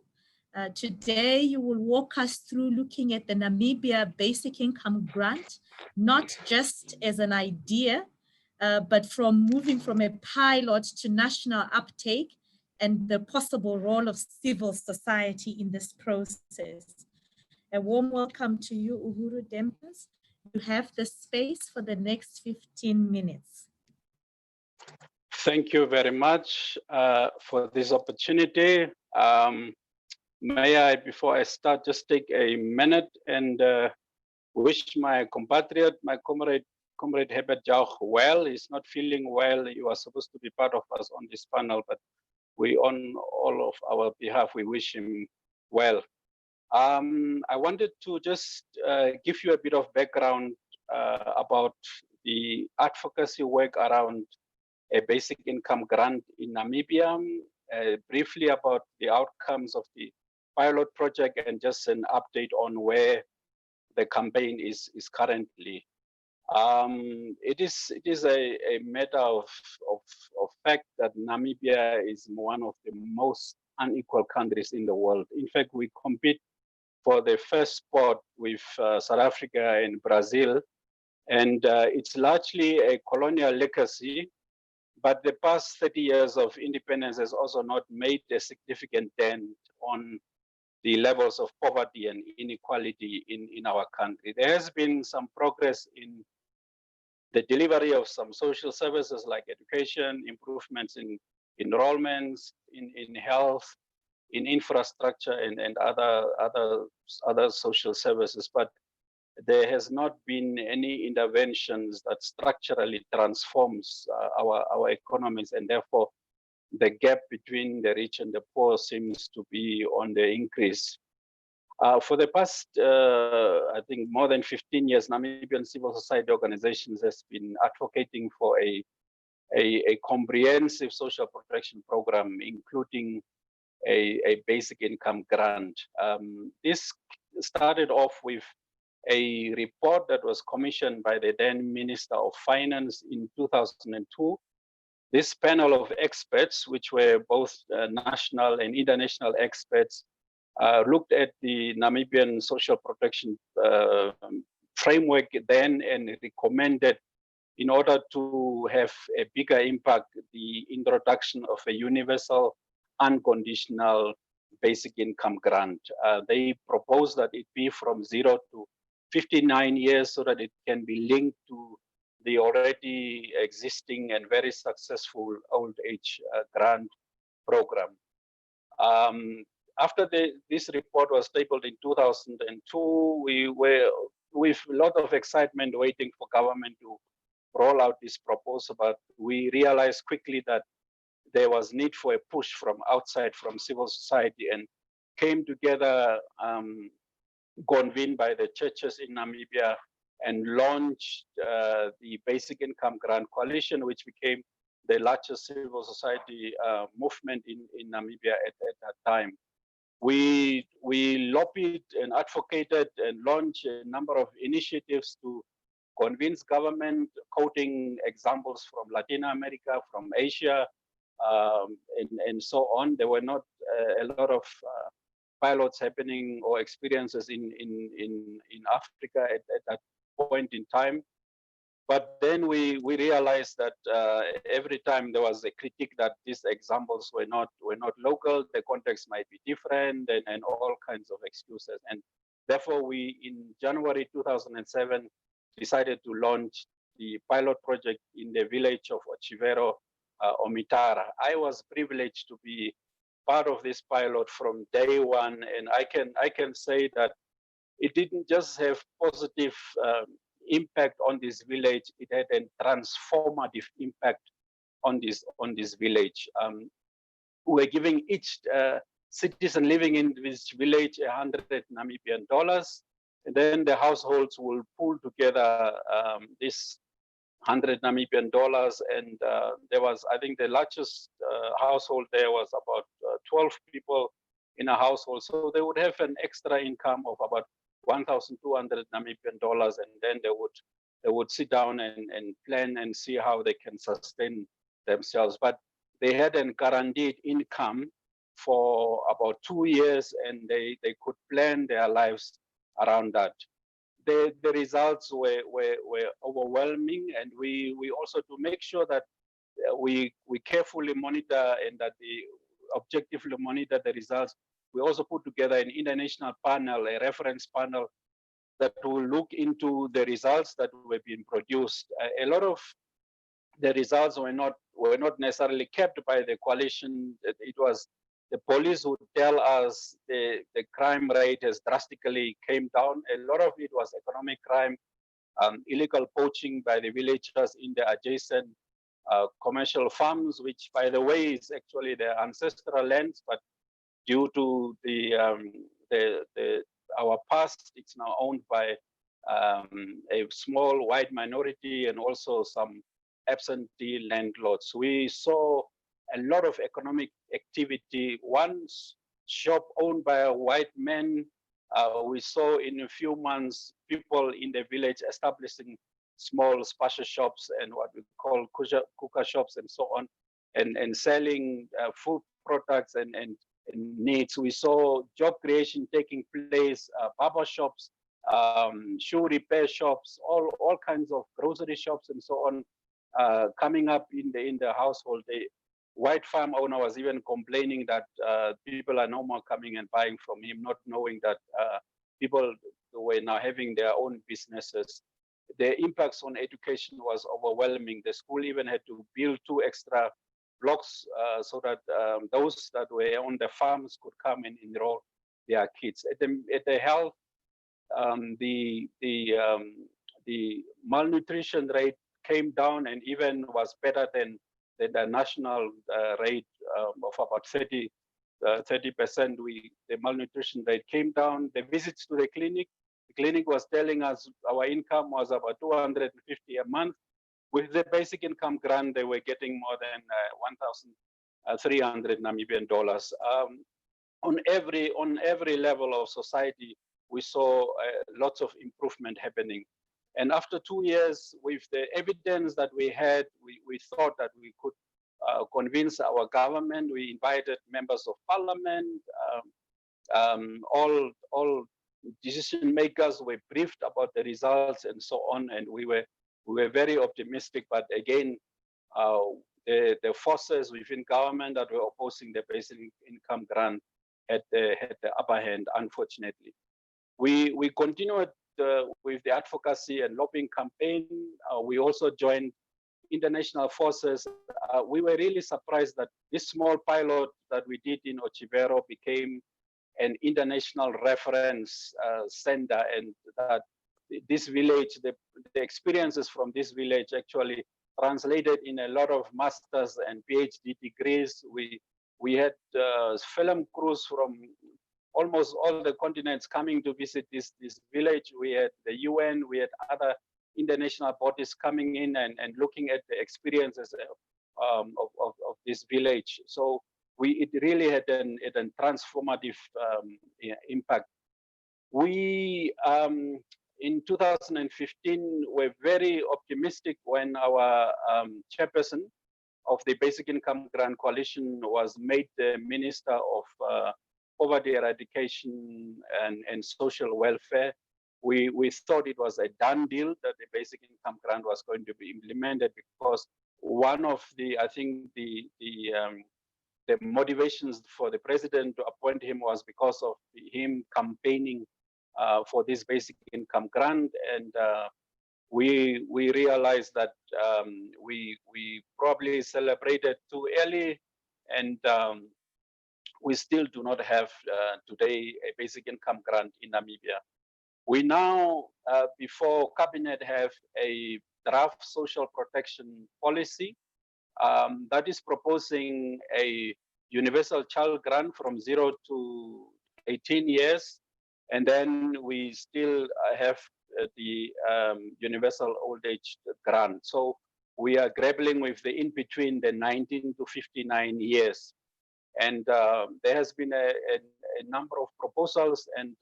Today, you will walk us through looking at the Namibia Basic Income Grant, not just as an idea, but from moving from a pilot to national uptake and the possible role of civil society in this process. A warm welcome to you, UhuruDempers. You have the space for the next 15 minutes. Thank you very much for this opportunity. May I, before I start, just take a minute and wish my compatriot, my comrade Herbert Jauch well. He's not feeling well. You are supposed to be part of us on this panel, but we, on all of our behalf, we wish him well. I wanted to just give you a bit of background about the advocacy work around a basic income grant in Namibia, briefly about the outcomes of the pilot project, and just an update on where the campaign is currently. It is a matter of fact that Namibia is one of the most unequal countries in the world. In fact, we compete for the first spot with South Africa and Brazil, and it's largely a colonial legacy, but the past 30 years of independence has also not made a significant dent on the levels of poverty and inequality in our country. There has been some progress in the delivery of some social services like education, improvements in enrollments, in health, in infrastructure, and other social services, but there has not been any interventions that structurally transforms our economies, and therefore the gap between the rich and the poor seems to be on the increase. For the past, I think, more than 15 years, Namibian civil society organizations has been advocating for a comprehensive social protection program, including a basic income grant. This started off with a report that was commissioned by the then Minister of Finance in 2002. This panel of experts, which were both national and international experts, looked at the Namibian social protection framework then and recommended, in order to have a bigger impact, the introduction of a universal unconditional basic income grant. They proposed that it be from 0 to 59 years so that it can be linked to the already existing and very successful old age grant program. After this report was tabled in 2002, we were with a lot of excitement waiting for government to roll out this proposal, but we realized quickly that there was need for a push from outside, from civil society, and came together convened by the churches in Namibia and launched the Basic Income Grant Coalition, which became the largest civil society movement in Namibia at that time. We lobbied and advocated and launched a number of initiatives to convince government, quoting examples from Latin America, from Asia, and so on. There were not a lot of pilots happening or experiences in Africa at that point in time. But then we realized that every time there was a critique that these examples were not local, the context might be different, and all kinds of excuses. And therefore, we in January 2007 decided to launch the pilot project in the village of Ochivero, Omitara. I was privileged to be part of this pilot from day one, and I can say that it didn't just have positive impact on this village, it had a transformative impact on this village. We're giving each citizen living in this village 100 Namibian dollars, and then the households will pool together this 100 Namibian dollars, and there was, I think the largest household there was about 12 people in a household, so they would have an extra income of about 1,200 Namibian dollars, and then they would sit down and plan and see how they can sustain themselves. But they had a guaranteed income for about 2 years, and they could plan their lives around that. The results were overwhelming, and we also, to make sure that we carefully monitor and that the objectively monitor the results, we also put together an international panel, a reference panel, that will look into the results that were being produced. A lot of the results were not necessarily kept by the coalition. It was the police who tell us the crime rate has drastically came down. A lot of it was economic crime, illegal poaching by the villagers in the adjacent commercial farms, which, by the way, is actually their ancestral lands, but due to our past, it's now owned by a small white minority and also some absentee landlords. We saw a lot of economic activity. One shop owned by a white man, we saw in a few months people in the village establishing small spasha shops and what we call kuka shops and so on, and selling food products and needs. We saw job creation taking place, barber shops, shoe repair shops, all kinds of grocery shops and so on coming up in the household. The white farm owner was even complaining that people are no more coming and buying from him, not knowing that people were now having their own businesses. The impacts on education was overwhelming. The school even had to build 2 extra blocks so that those that were on the farms could come and enroll their kids. At the health, the malnutrition rate came down and even was better than the national rate of about 30%. The malnutrition rate came down. The visits to the clinic was telling us our income was about 250 a month. With the basic income grant, they were getting more than 1,300 Namibian dollars. On every level of society, we saw lots of improvement happening. And after 2 years, with the evidence that we had, we thought that we could convince our government. We invited members of parliament, all decision makers were briefed about the results and so on, and we were very optimistic. But again, the forces within government that were opposing the basic income grant had the upper hand, unfortunately. We continued with the advocacy and lobbying campaign. We also joined international forces. We were really surprised that this small pilot that we did in Ochivero became an international reference center, and that this village, the experiences from this village actually translated in a lot of masters and PhD degrees. We had film crews from almost all the continents coming to visit this village. We had the UN, we had other international bodies coming in and looking at the experiences of this village. So it really had a transformative impact. We, in 2015, were very optimistic when our chairperson of the Basic Income Grant Coalition was made the Minister of Poverty Eradication and Social Welfare. We thought it was a done deal that the Basic Income Grant was going to be implemented, because one of the, I think the motivations for the president to appoint him was because of him campaigning for this basic income grant, and we realized that we probably celebrated too early, and we still do not have today a basic income grant in Namibia. We now, before cabinet, have a draft social protection policy that is proposing a universal child grant from 0 to 18 years. And then we still have the universal old age grant. So we are grappling with the in between the 19 to 59 years. And there has been a number of proposals, and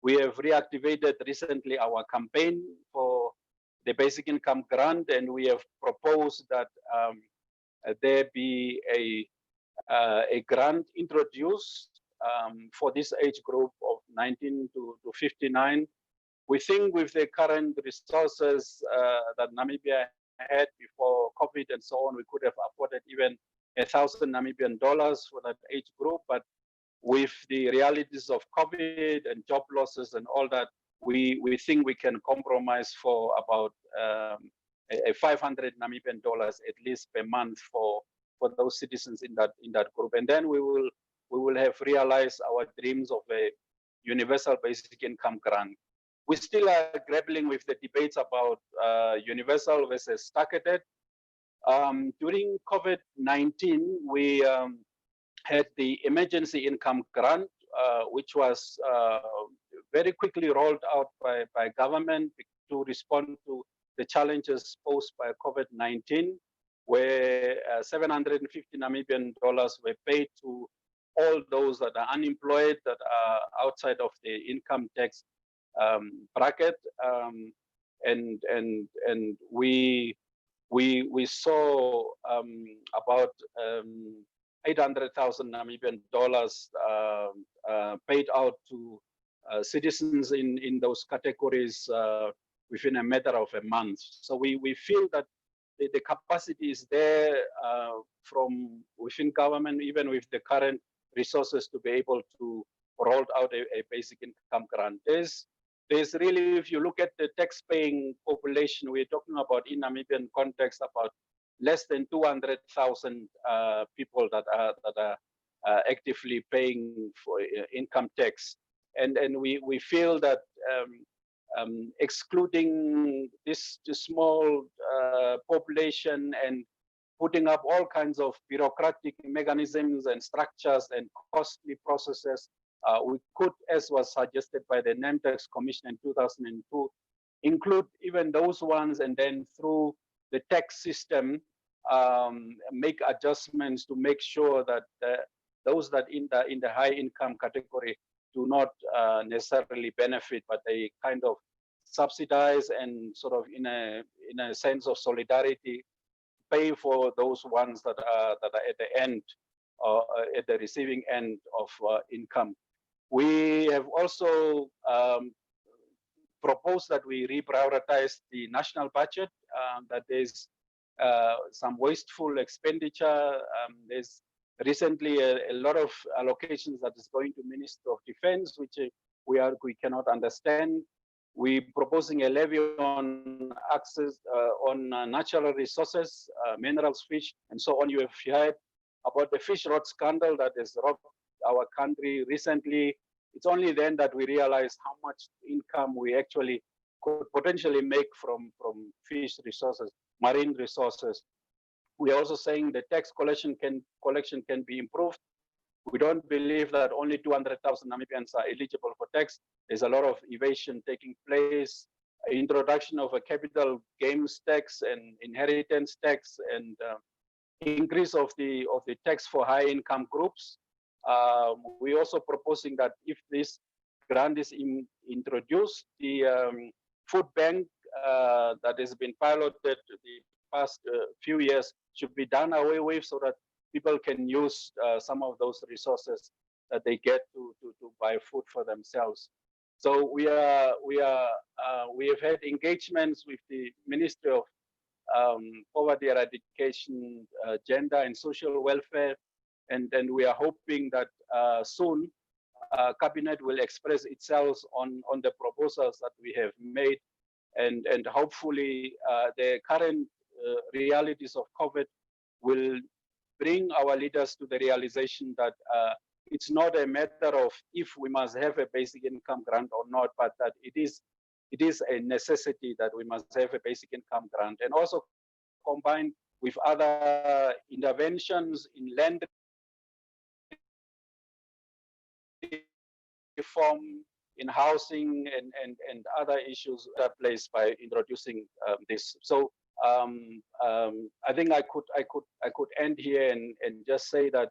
we have reactivated recently our campaign for the basic income grant, and we have proposed that there be a grant introduced for this age group of 19 to 59. We think with the current resources that Namibia had before COVID and so on, we could have afforded even 1,000 Namibian dollars for that age group. But with the realities of COVID and job losses and all that, we think we can compromise for about 500 Namibian dollars at least per month for those citizens in that group. And then we will have realized our dreams of a universal basic income grant. We still are grappling with the debates about universal versus targeted. During COVID-19, we had the emergency income grant, which was very quickly rolled out by government to respond to the challenges posed by COVID-19, where 750 Namibian dollars were paid to all those that are unemployed, that are outside of the income tax bracket, and we saw about 800,000 Namibian dollars paid out to citizens in those categories within a matter of a month. So we feel that the capacity is there from within government, even with the current resources, to be able to roll out a basic income grant. There's really, if you look at the tax-paying population, we're talking about, in Namibian context, about less than 200,000 people that are actively paying for income tax, and we feel that excluding this small population and putting up all kinds of bureaucratic mechanisms and structures and costly processes, we could, as was suggested by the NamBIG Commission in 2002, include even those ones, and then through the tax system, make adjustments to make sure that those that in the high income category do not necessarily benefit, but they kind of subsidize and sort of in a sense of solidarity pay for those ones that are at the end, at the receiving end of income. We have also proposed that we reprioritize the national budget, that there's some wasteful expenditure. There's recently a lot of allocations that is going to Ministry of Defense, which we cannot understand. We're proposing a levy on access on natural resources, minerals, fish, and so on. You have heard about the fish rot scandal that has rocked our country recently. It's only then that we realize how much income we actually could potentially make from fish resources, marine resources. We're also saying the tax collection can be improved. We don't believe that only 200,000 Namibians are eligible for tax. There's a lot of evasion taking place, introduction of a capital gains tax and inheritance tax, and increase of the tax for high income groups. We're also proposing that if this grant is introduced, the food bank that has been piloted the past few years should be done away with, so that people can use some of those resources that they get to buy food for themselves. So we have had engagements with the Ministry of Poverty Eradication, Gender and Social Welfare, and we are hoping that soon Cabinet will express itself on the proposals that we have made, and hopefully the current realities of COVID will bring our leaders to the realization that it's not a matter of if we must have a basic income grant or not, but that it is a necessity that we must have a basic income grant, and also combined with other interventions in land reform, in housing, and other issues that are placed by introducing this. So I think I could end here and just say that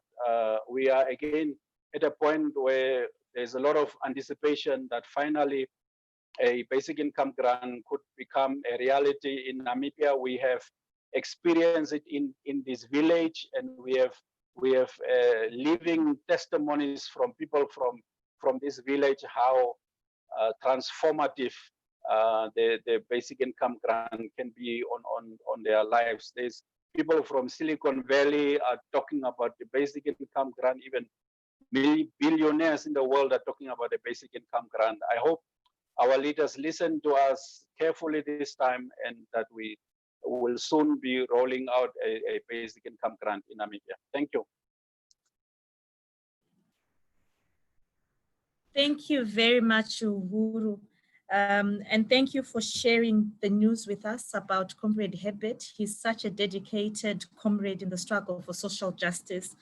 we are again at a point where there's a lot of anticipation that finally a basic income grant could become a reality in Namibia. We have experienced it in this village, and we have living testimonies from people from this village how transformative the basic income grant can be on their lives. There's people from Silicon Valley are talking about the basic income grant. Even billionaires in the world are talking about the basic income grant. I hope our leaders listen to us carefully this time, and that we will soon be rolling out a basic income grant in Namibia. Thank you. Thank you very much, Uhuru. And thank you for sharing the news with us about Comrade Herbert. He's such a dedicated comrade in the struggle for social justice.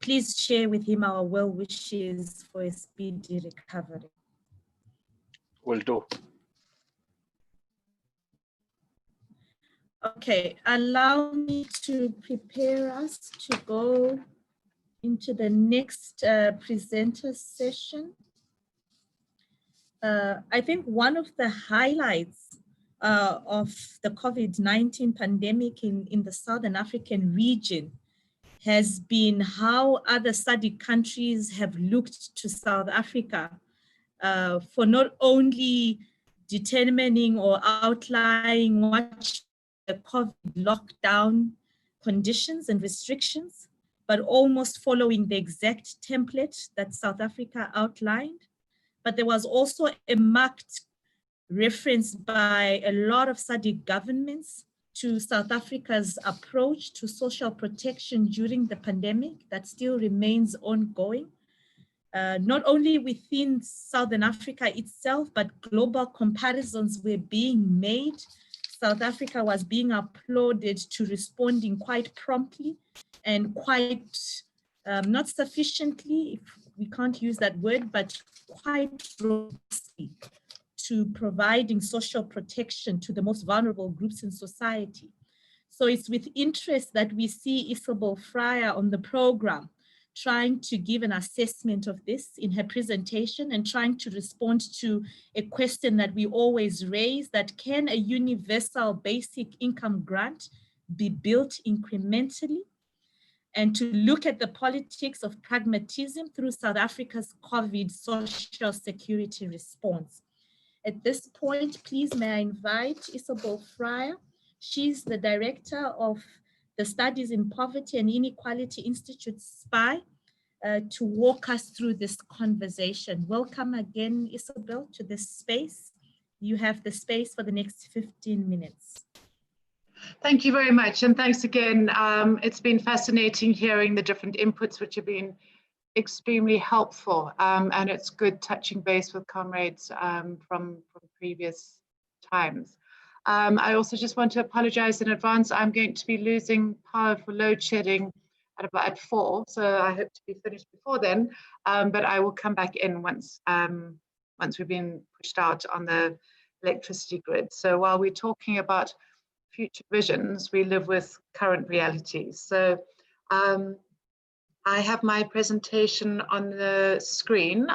Please share with him our well wishes for a speedy recovery. Will do. Okay, allow me to prepare us to go into the next presenter session. I think one of the highlights of the COVID-19 pandemic in the Southern African region has been how other SADC countries have looked to South Africa for not only determining or outlining what the COVID lockdown conditions and restrictions, but almost following the exact template that South Africa outlined. But there was also a marked reference by a lot of SADC governments to South Africa's approach to social protection during the pandemic that still remains ongoing. Not only within Southern Africa itself, but global comparisons were being made. South Africa was being applauded to responding quite promptly and quite, not sufficiently, if we can't use that word, but quite robustly to providing social protection to the most vulnerable groups in society. So it's with interest that we see Isobel Frye on the program, trying to give an assessment of this in her presentation and trying to respond to a question that we always raise, that can a universal basic income grant be built incrementally? And to look at the politics of pragmatism through South Africa's COVID social security response. At this point, please may I invite Isobel Frye. She's the director of the Studies in Poverty and Inequality Institute, SPII, to walk us through this conversation. Welcome again, Isobel, to this space. You have the space for the next 15 minutes. Thank you very much, and thanks again. It's been fascinating hearing the different inputs, which have been extremely helpful, and it's good touching base with comrades from previous times. I also just want to apologize in advance. I'm going to be losing power for load shedding at 4, so I hope to be finished before then. But I will come back in once we've been pushed out on the electricity grid. So while we're talking about future visions, we live with current realities. So I have my presentation on the screen,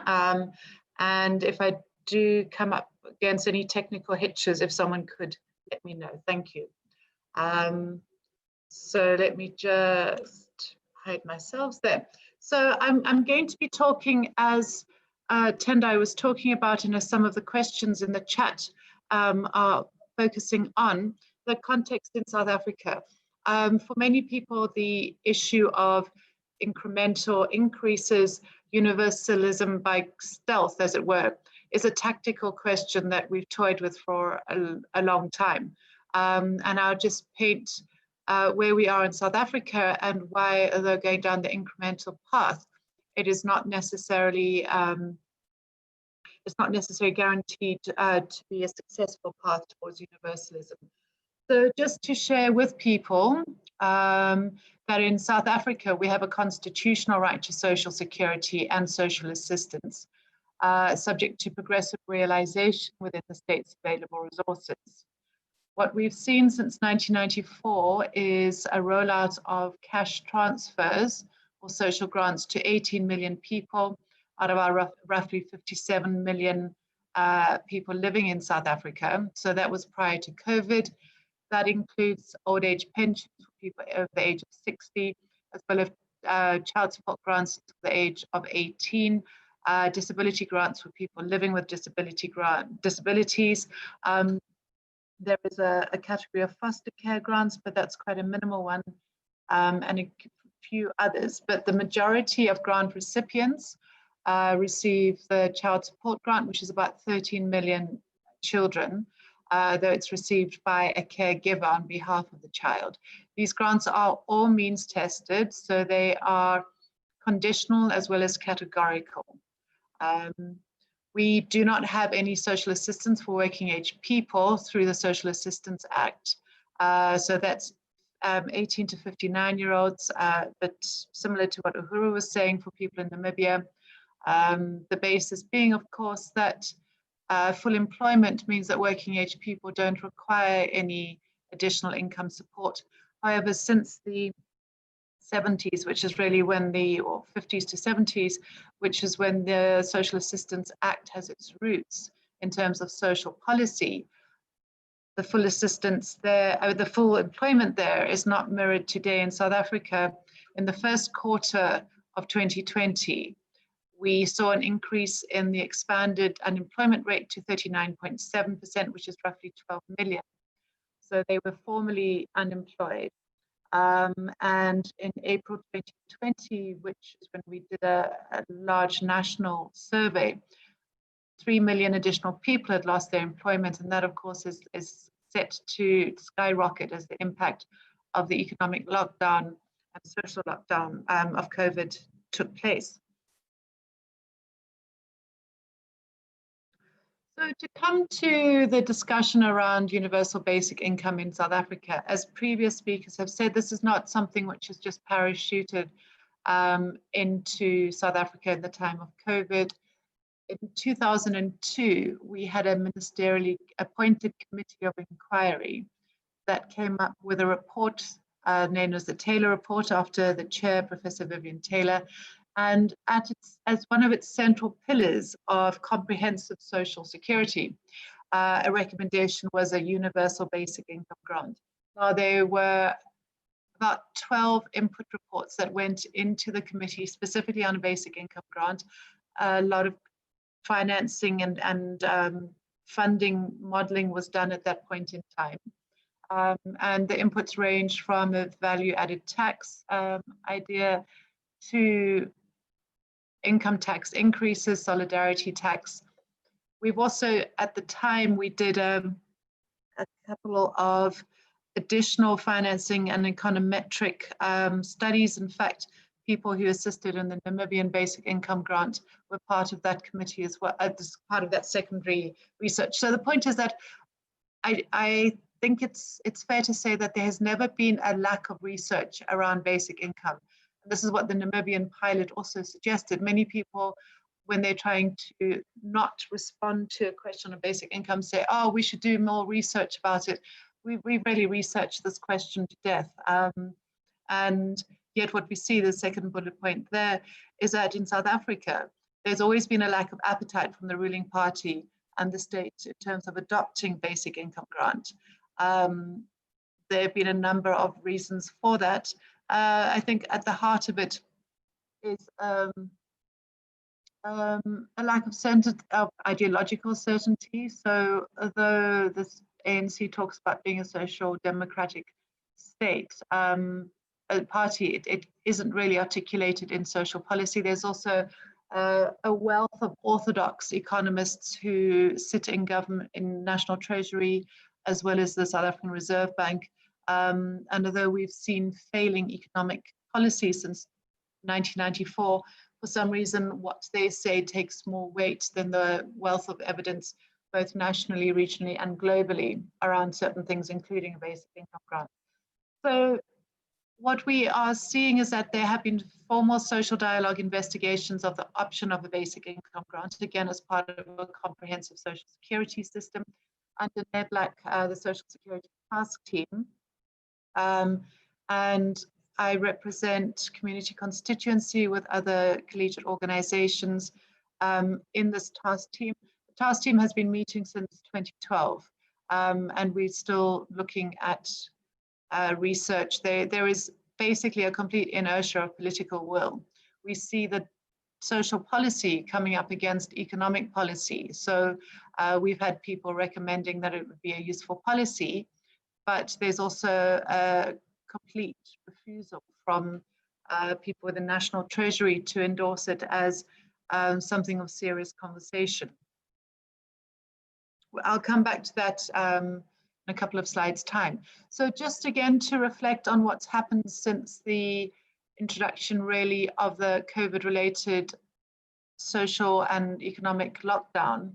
and if I do come up against any technical hitches, if someone could let me know. Thank you. So let me just hide myself there. So I'm going to be talking, as Tendai was talking about, and as some of the questions in the chat are focusing on, the context in South Africa. For many people, the issue of incremental increases, universalism by stealth, as it were, is a tactical question that we've toyed with for a long time. And I'll just paint where we are in South Africa and why, although going down the incremental path, it is not necessarily guaranteed to be a successful path towards universalism. So just to share with people that in South Africa, we have a constitutional right to social security and social assistance, subject to progressive realization within the state's available resources. What we've seen since 1994 is a rollout of cash transfers or social grants to 18 million people out of our roughly 57 million people living in South Africa. So that was prior to COVID. That includes old age pensions for people over the age of 60, as well as child support grants to the age of 18, disability grants for people living with disabilities. There is a category of foster care grants, but that's quite a minimal one, and a few others. But the majority of grant recipients receive the child support grant, which is about 13 million children, though it's received by a caregiver on behalf of the child. These grants are all means tested, so they are conditional as well as categorical. We do not have any social assistance for working age people through the Social Assistance Act. So that's 18 to 59-year-olds, but similar to what Uhuru was saying for people in Namibia. The basis being, of course, that full employment means that working age people don't require any additional income support. However, since the 70s, which is really when or 50s to 70s, which is when the Social Assistance Act has its roots in terms of social policy, the full assistance there, the full employment there is not mirrored today in South Africa. In the first quarter of 2020, we saw an increase in the expanded unemployment rate to 39.7%, which is roughly 12 million. So they were formerly unemployed. And in April 2020, which is when we did a large national survey, 3 million additional people had lost their employment. And that, of course, is set to skyrocket as the impact of the economic lockdown and social lockdown of COVID took place. So to come to the discussion around universal basic income in South Africa, as previous speakers have said, this is not something which is just parachuted into South Africa at the time of COVID. In 2002, we had a ministerially appointed committee of inquiry that came up with a report known as the Taylor Report, after the chair, Professor Vivian Taylor. And as one of its central pillars of comprehensive social security, a recommendation was a universal basic income grant. Now, there were about 12 input reports that went into the committee specifically on a basic income grant. A lot of financing and funding modeling was done at that point in time. And the inputs range from a value-added tax idea to income tax increases, solidarity tax. We've also, at the time, we did a couple of additional financing and econometric studies. In fact, people who assisted in the Namibian Basic Income Grant were part of that committee as well, as part of that secondary research. So the point is that I think it's fair to say that there has never been a lack of research around basic income. This is what the Namibian pilot also suggested. Many people, when they're trying to not respond to a question of basic income, say, oh, we should do more research about it. We've really researched this question to death. And yet what we see, the second bullet point there, is that in South Africa, there's always been a lack of appetite from the ruling party and the state in terms of adopting basic income grant. There have been a number of reasons for that. I think at the heart of it is a lack of ideological certainty. So although this ANC talks about being a social democratic state, a party, it isn't really articulated in social policy. There's also a wealth of orthodox economists who sit in government, in National Treasury, as well as the South African Reserve Bank. And although we've seen failing economic policy since 1994, for some reason, what they say takes more weight than the wealth of evidence, both nationally, regionally, and globally around certain things, including a basic income grant. So what we are seeing is that there have been formal social dialogue investigations of the option of a basic income grant, again, as part of a comprehensive social security system under NamBIG, the Social Security Task Team. And I represent community constituency with other collegiate organizations in this task team. The task team has been meeting since 2012, and we're still looking at research. There is basically a complete inertia of political will. We see that social policy coming up against economic policy. So we've had people recommending that it would be a useful policy, but there's also a complete refusal from people with the National Treasury to endorse it as something of serious conversation. I'll come back to that in a couple of slides' time. So just again to reflect on what's happened since the introduction really of the COVID-related social and economic lockdown.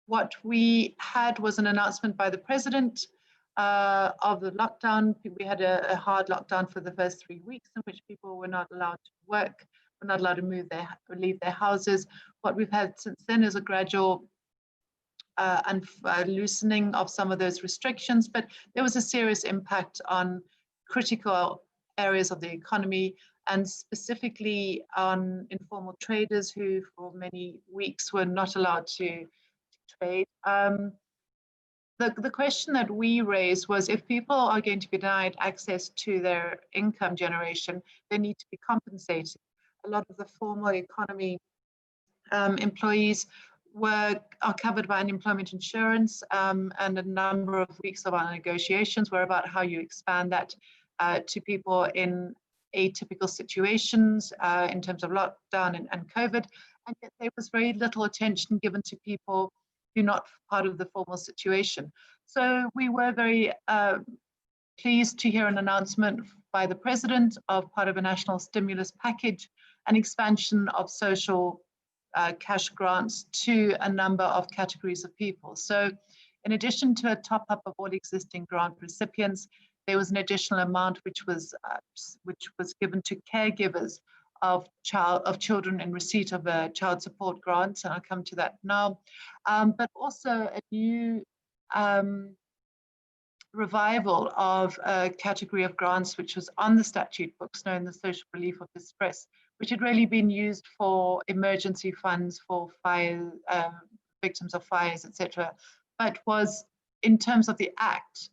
What we had was an announcement by the president of the lockdown. We had a hard lockdown for the first 3 weeks in which people were not allowed to work, were not allowed to leave their houses. What we've had since then is a gradual loosening of some of those restrictions, but there was a serious impact on critical areas of the economy and specifically on informal traders who for many weeks were not allowed to trade. The question that we raised was, if people are going to be denied access to their income generation, they need to be compensated. A lot of the formal economy employees are covered by unemployment insurance, and a number of weeks of our negotiations were about how you expand that to people in atypical situations in terms of lockdown and COVID, and yet there was very little attention given to people who are not part of the formal situation. So we were very pleased to hear an announcement by the president of part of a national stimulus package, an expansion of social cash grants to a number of categories of people. So in addition to a top up of all existing grant recipients, there was an additional amount which was given to caregivers of children in receipt of a child support grant, and I'll come to that now. But also a new revival of a category of grants which was on the statute books, known as social relief of distress, which had really been used for emergency funds for fire, victims of fires, etc., but was, in terms of the Act,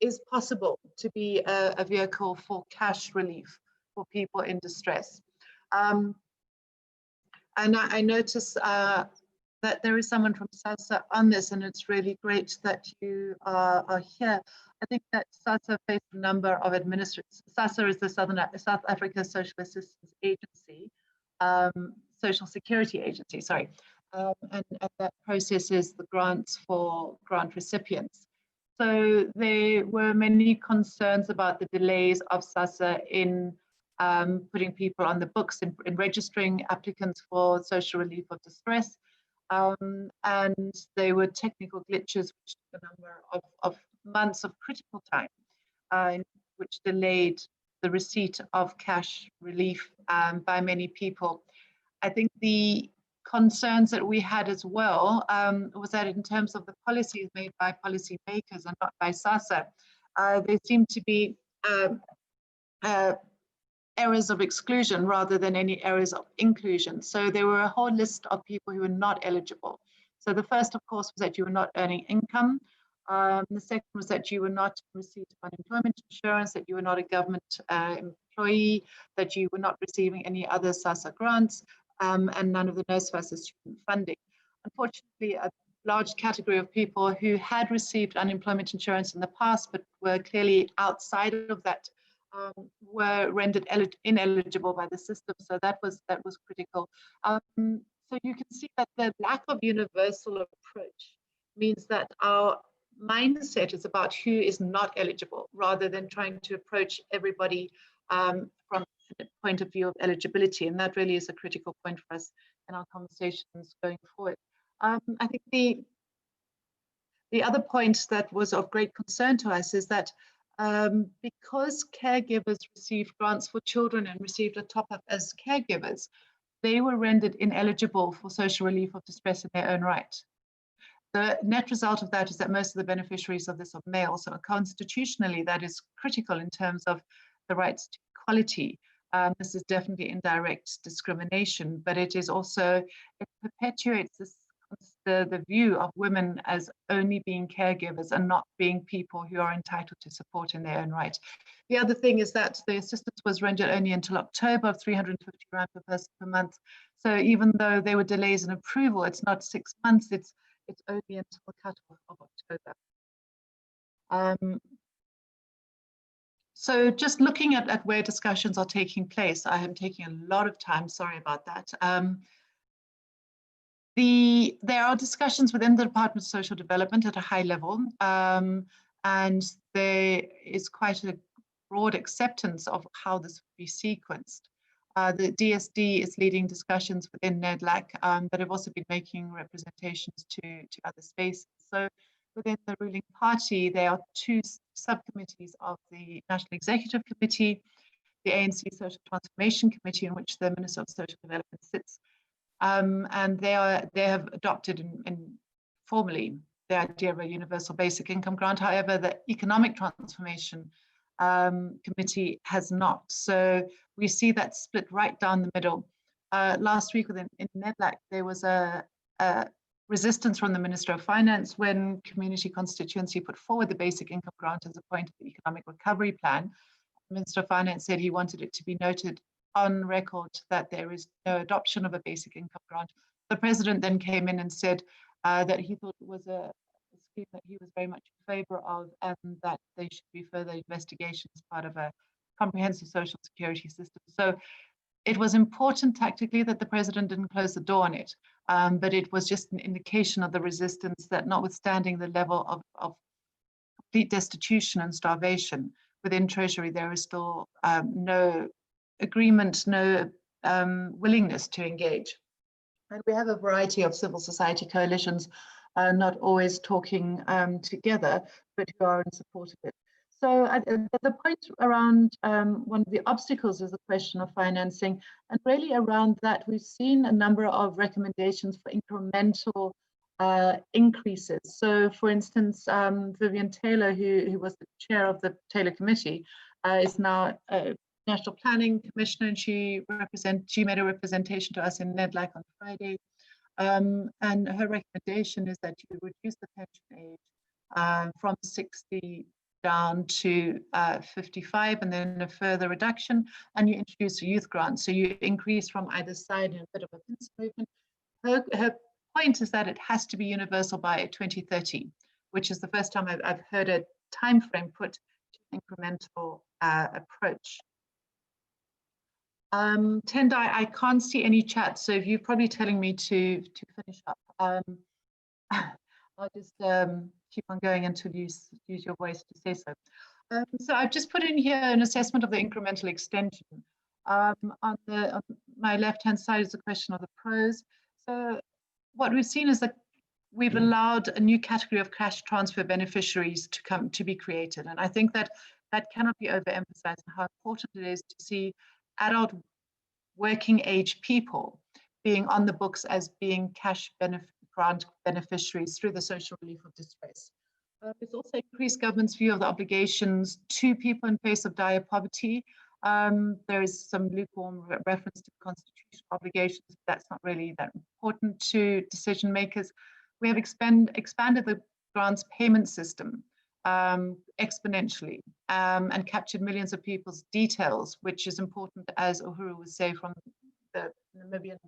is possible to be a vehicle for cash relief for people in distress. And I notice that there is someone from SASA on this, and it's really great that you are here. I think that SASA faced a number of administrators. SASA is the South Africa Social Assistance Agency, Social Security Agency, sorry. And that processes the grants for grant recipients. So there were many concerns about the delays of SASA in putting people on the books, in registering applicants for social relief of distress. And there were technical glitches which took a number of months of critical time. which delayed the receipt of cash relief by many people. I think the concerns that we had as well was that in terms of the policies made by policymakers and not by SASSA, there seemed to be areas of exclusion rather than any areas of inclusion. So there were a whole list of people who were not eligible. So the first, of course, was that you were not earning income. The second was that you were not in receipt of unemployment insurance, that you were not a government employee, that you were not receiving any other SASSA grants, and none of the NSFAS student funding. Unfortunately, a large category of people who had received unemployment insurance in the past but were clearly outside of that were rendered ineligible by the system. So that was critical. So you can see that the lack of universal approach means that our mindset is about who is not eligible rather than trying to approach everybody from the point of view of eligibility. And that really is a critical point for us in our conversations going forward. I think the other point that was of great concern to us is that because caregivers received grants for children and received a top-up as caregivers, they were rendered ineligible for social relief of distress in their own right. The net result of that is that most of the beneficiaries of this are male. So constitutionally, that is critical in terms of the rights to equality. This is definitely indirect discrimination, but it is also, it perpetuates this, the view of women as only being caregivers and not being people who are entitled to support in their own right. The other thing is that the assistance was rendered only until October of 350 rand per person per month. So even though there were delays in approval, it's not 6 months, it's only until the cutoff of October. So just looking at where discussions are taking place, I am taking a lot of time, sorry about that. There are discussions within the Department of Social Development at a high level, and there is quite a broad acceptance of how this would be sequenced. The DSD is leading discussions within NEDLAC, but have also been making representations to other spaces. So within the ruling party, there are two subcommittees of the National Executive Committee, the ANC Social Transformation Committee, in which the Minister of Social Development sits. And they have adopted formally the idea of a universal basic income grant. However, the Economic Transformation Committee has not. So we see that split right down the middle. Last week in NEDLAC, there was a resistance from the Minister of Finance when Community Constituency put forward the basic income grant as a point of the Economic Recovery Plan. The Minister of Finance said he wanted it to be noted on record that there is no adoption of a basic income grant. The President then came in and said that he thought it was a scheme that he was very much in favor of, and that there should be further investigation as part of a comprehensive social security system. So it was important tactically that the President didn't close the door on it, but it was just an indication of the resistance that, notwithstanding the level of complete destitution and starvation within Treasury, there is still no agreement, no willingness to engage. And we have a variety of civil society coalitions, not always talking together, but who are in support of it. So the point around one of the obstacles is the question of financing, and really around that we've seen a number of recommendations for incremental increases. So for instance, Vivian Taylor, who was the chair of the Taylor Committee, is now a National Planning Commissioner, and she made a representation to us in NEDLAC on Friday. And her recommendation is that you reduce the pension age from 60 down to 55, and then a further reduction, and you introduce a youth grant. So you increase from either side in a bit of a pincer movement. Her point is that it has to be universal by 2030, which is the first time I've heard a time frame put to an incremental approach. Tendai, I can't see any chat, so if you're probably telling me to finish up, I'll just keep on going until you use your voice to say so. So I've just put in here an assessment of the incremental extension. On my left-hand side is the question of the pros. So what we've seen is that we've allowed a new category of cash transfer beneficiaries to be created, and I think that that cannot be overemphasized, and how important it is to see adult working age people being on the books as being cash grant beneficiaries through the social relief of distress. It's also increased government's view of the obligations to people in face of dire poverty. There is some lukewarm reference to constitutional obligations, but that's not really that important to decision makers. We have expanded the grants payment system exponentially and captured millions of people's details, which is important, as Uhuru would say, from the Namibian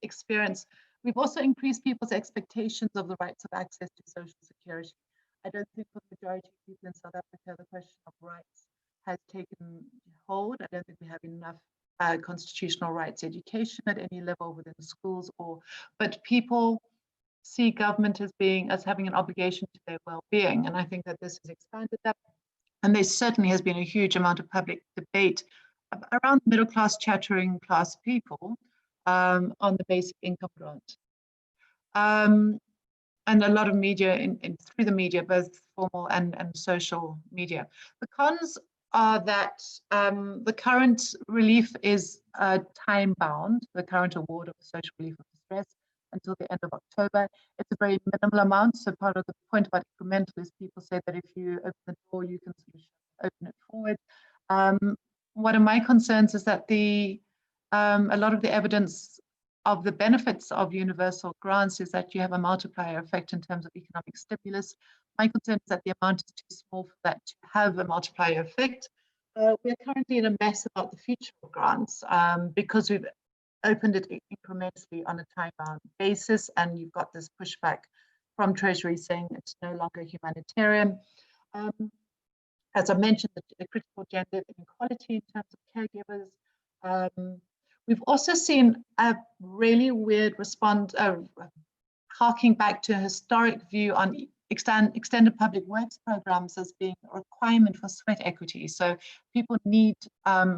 experience. We've also increased people's expectations of the rights of access to social security. I don't think for the majority of people in South Africa, the question of rights has taken hold. I don't think we have enough constitutional rights education at any level within schools, but people see government as having an obligation to their well-being, and I think that this has expanded that. And there certainly has been a huge amount of public debate around middle-class, chattering class people on the basic income grant. And a lot of media, through the media, both formal and social media. The cons are that the current relief is time-bound, the current award of social relief of distress, until the end of October. It's a very minimal amount. So part of the point about incremental is people say that if you open the door, you can sort of open it forward. One of my concerns is that a lot of the evidence of the benefits of universal grants is that you have a multiplier effect in terms of economic stimulus. My concern is that the amount is too small for that to have a multiplier effect. We're currently in a mess about the future of grants because we've opened it incrementally on a time-bound basis, and you've got this pushback from Treasury saying it's no longer humanitarian. As I mentioned, the critical gender inequality in terms of caregivers. We've also seen a really weird response, harking back to a historic view on extended public works programs as being a requirement for sweat equity. So people need,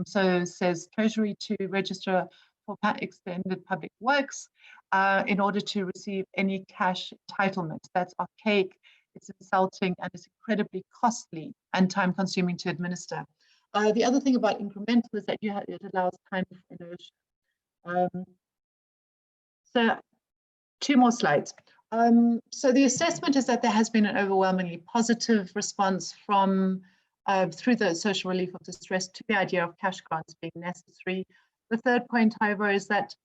so says Treasury, to register for extended public works in order to receive any cash entitlement. That's archaic, it's insulting, and it's incredibly costly and time consuming to administer. The other thing about incremental is that it allows time for inertia. So 2 more slides. So the assessment is that there has been an overwhelmingly positive response from through the social relief of distress to the idea of cash grants being necessary. The third point, however, is that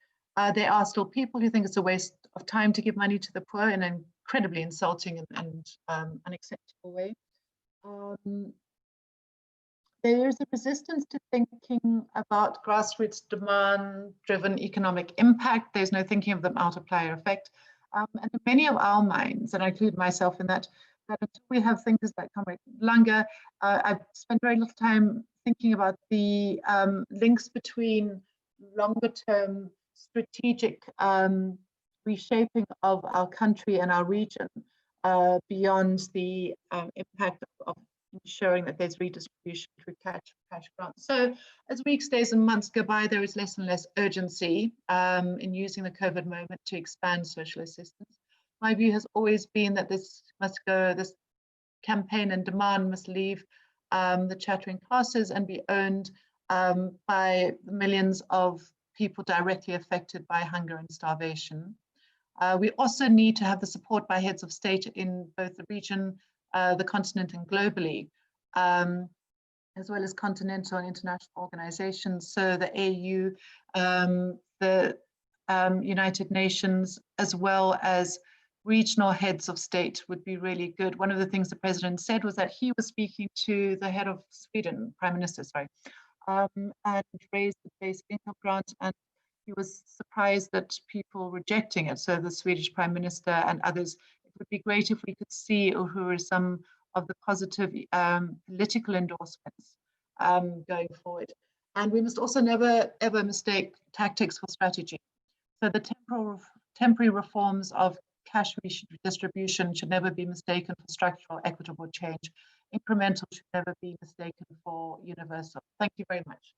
there are still people who think it's a waste of time to give money to the poor in an incredibly insulting and unacceptable way. There is a resistance to thinking about grassroots demand-driven economic impact. There's no thinking of the multiplier effect. And in many of our minds, and I include myself in that until we have thinkers like Comrade Langa, I've spent very little time thinking about the links between longer-term strategic reshaping of our country and our region beyond the impact of ensuring that there's redistribution through cash grants. So as weeks, days, and months go by, there is less and less urgency in using the COVID moment to expand social assistance. My view has always been that this campaign and demand must leave the chattering classes and be owned by millions of people directly affected by hunger and starvation. We also need to have the support by heads of state in both the region, the continent, and globally, as well as continental and international organizations. So the AU, the United Nations, as well as regional heads of state would be really good. One of the things the president said was that he was speaking to the head of Sweden, Prime Minister, sorry, and raised the basic income grant, and he was surprised that people rejecting it. So the Swedish Prime Minister and others, it would be great if we could see Uhuru some of the positive political endorsements going forward. And we must also never ever mistake tactics for strategy. So the temporary reforms of cash redistribution should never be mistaken for structural equitable change. Incremental should never be mistaken for universal. Thank you very much.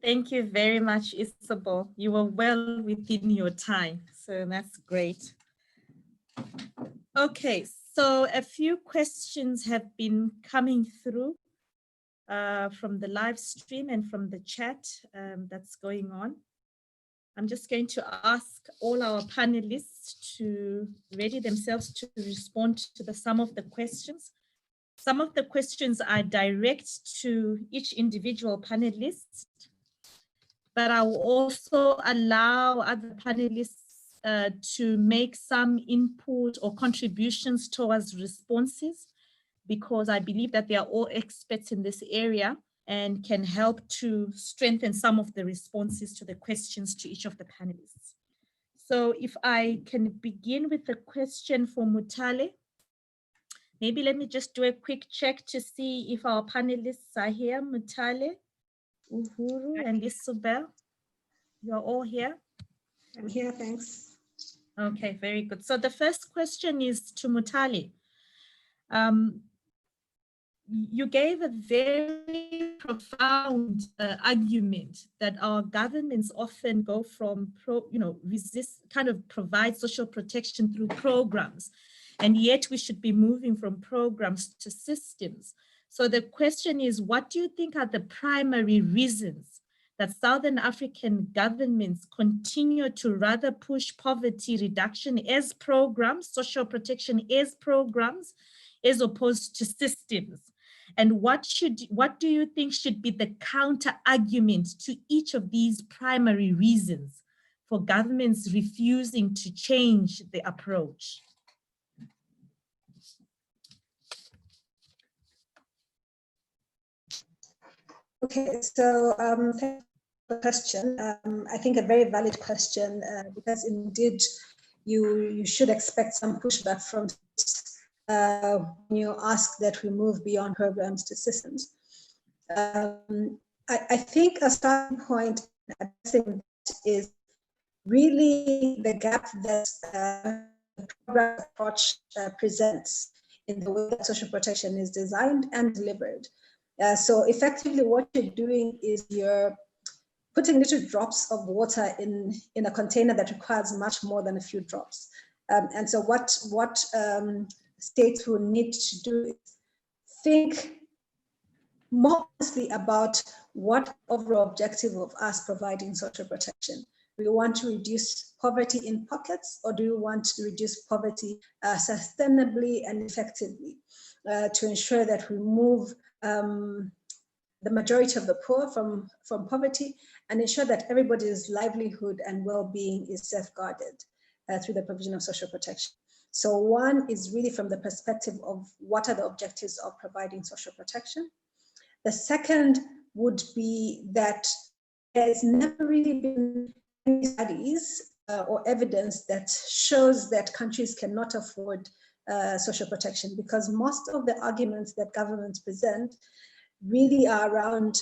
Thank you very much, Isobel. You were well within your time, so that's great. Okay, So a few questions have been coming through from the live stream and from the chat that's going on. I'm just going to ask all our panelists to ready themselves to respond to some of the questions. Some of the questions are direct to each individual panelist, but I will also allow other panelists to make some input or contributions towards responses, because I believe that they are all experts in this area and can help to strengthen some of the responses to the questions to each of the panelists. So if I can begin with the question for Mutale, maybe let me just do a quick check to see if our panelists are here. Mutale, Uhuru, and Isobel, you're all here? I'm here, thanks. Okay, very good. So the first question is to Mutale. You gave a very profound argument that our governments often go from provide social protection through programs, and yet we should be moving from programs to systems. So the question is, what do you think are the primary reasons that Southern African governments continue to rather push poverty reduction as programs, social protection as programs, as opposed to systems? And what do you think should be the counter argument to each of these primary reasons for governments refusing to change the approach? Okay, so thank you for the question. I think a very valid question, because indeed you should expect some pushback from when you ask that we move beyond programs to systems. I think a starting point is really the gap that the program approach presents in the way that social protection is designed and delivered. So effectively what you're doing is you're putting little drops of water in a container that requires much more than a few drops. And so what states will need to do is think more honestly about what overall objective of us providing social protection. Do you want to reduce poverty in pockets, or do you want to reduce poverty sustainably and effectively to ensure that we move the majority of the poor from poverty and ensure that everybody's livelihood and well-being is safeguarded through the provision of social protection? So one is really from the perspective of what are the objectives of providing social protection. The second would be that there's never really been any studies or evidence that shows that countries cannot afford social protection, because most of the arguments that governments present really are around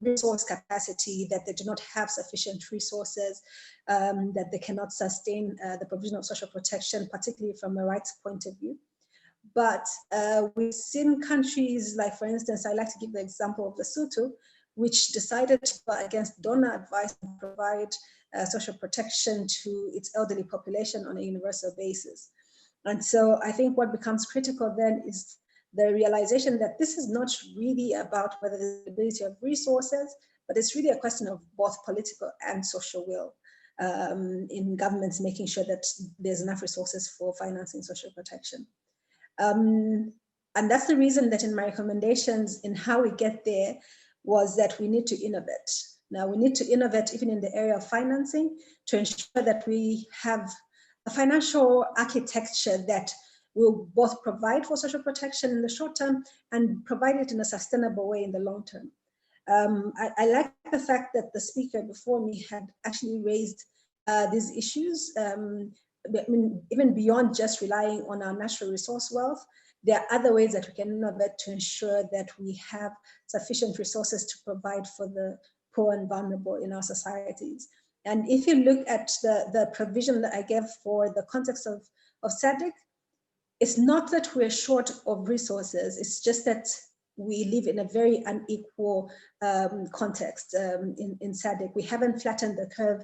resource capacity, that they do not have sufficient resources, that they cannot sustain the provision of social protection, particularly from a rights point of view. But we've seen countries like, for instance, I like to give the example of Lesotho, which decided to go against donor advice and provide social protection to its elderly population on a universal basis. And so I think what becomes critical then is the realization that this is not really about whether the ability of resources, but it's really a question of both political and social will in governments making sure that there's enough resources for financing social protection. And that's the reason that in my recommendations in how we get there was that we need to innovate. Now we need to innovate even in the area of financing to ensure that we have a financial architecture that will both provide for social protection in the short term and provide it in a sustainable way in the long term. I like the fact that the speaker before me had actually raised these issues. I mean, even beyond just relying on our natural resource wealth, there are other ways that we can innovate to ensure that we have sufficient resources to provide for the poor and vulnerable in our societies. And if you look at the provision that I gave for the context of SADC, it's not that we're short of resources, it's just that we live in a very unequal context in SADC. We haven't flattened the curve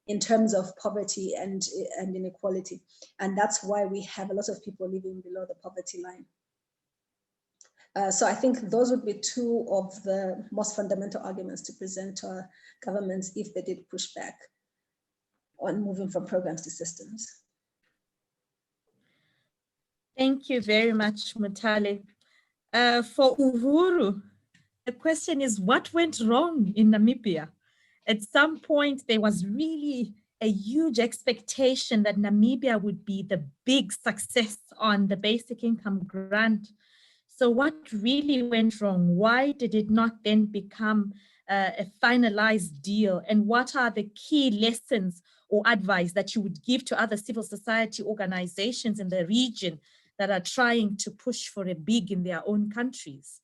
in terms of poverty and inequality. And that's why we have a lot of people living below the poverty line. So I think those would be two of the most fundamental arguments to present to our governments if they did push back on moving from programs to systems. Thank you very much, Mutale. For Uhuru, the question is, what went wrong in Namibia? At some point, there was really a huge expectation that Namibia would be the big success on the basic income grant. So what really went wrong? Why did it not then become a finalized deal? And what are the key lessons or advice that you would give to other civil society organizations in the region that are trying to push for a big in their own countries?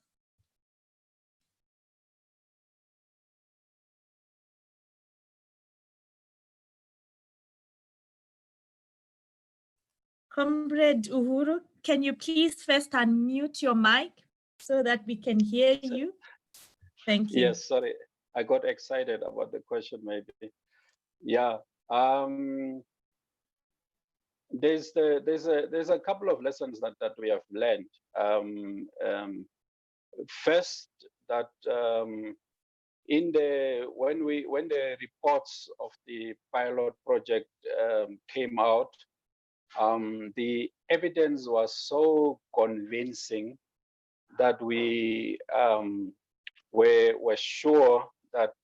Comrade Uhuru, can you please first unmute your mic so that we can hear you? Thank you. Yes, sorry, I got excited about the question maybe. Yeah, there's a couple of lessons that we have learned. First, that when the reports of the pilot project came out, the evidence was so convincing that we were sure that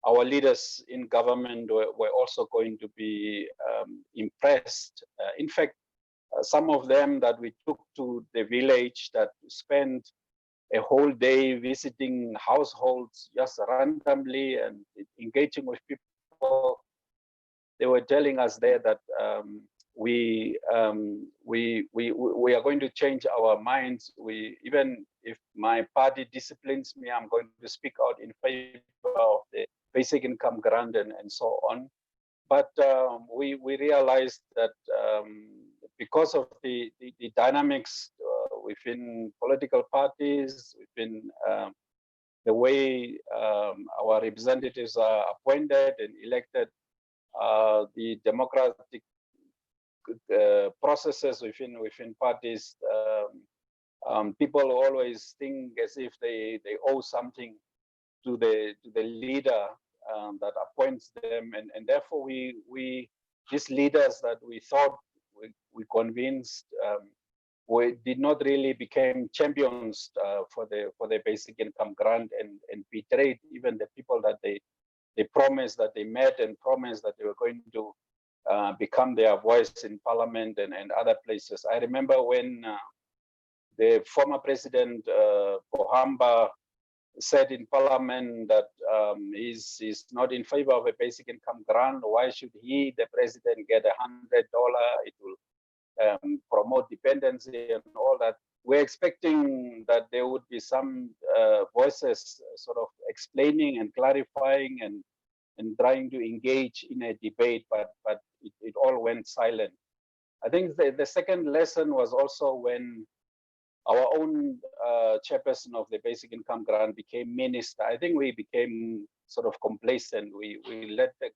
our leaders in government were also going to be impressed. In fact, some of them that we took to the village that spent a whole day visiting households just randomly and engaging with people, they were telling us there that we are going to change our minds. Even if my party disciplines me, I'm going to speak out in favor of the basic income grant and so on. But we realized that because of the dynamics within political parties, within the way our representatives are appointed and elected, the democratic processes within parties, people always think as if they owe something to the leader that appoints them, and therefore these leaders that we thought we convinced we did not really become champions for the basic income grant, and betrayed even the people that they promised that they met and promised that they were going to become their voice in parliament and other places. I remember when the former president Pohamba said in parliament that he's not in favor of a basic income grant. Why should he, the president, get $100? It will promote dependency and all that. We're expecting that there would be some voices sort of explaining and clarifying and trying to engage in a debate, but it all went silent. I think the second lesson was also when our own chairperson of the basic income grant became minister. I think we became sort of complacent. We let the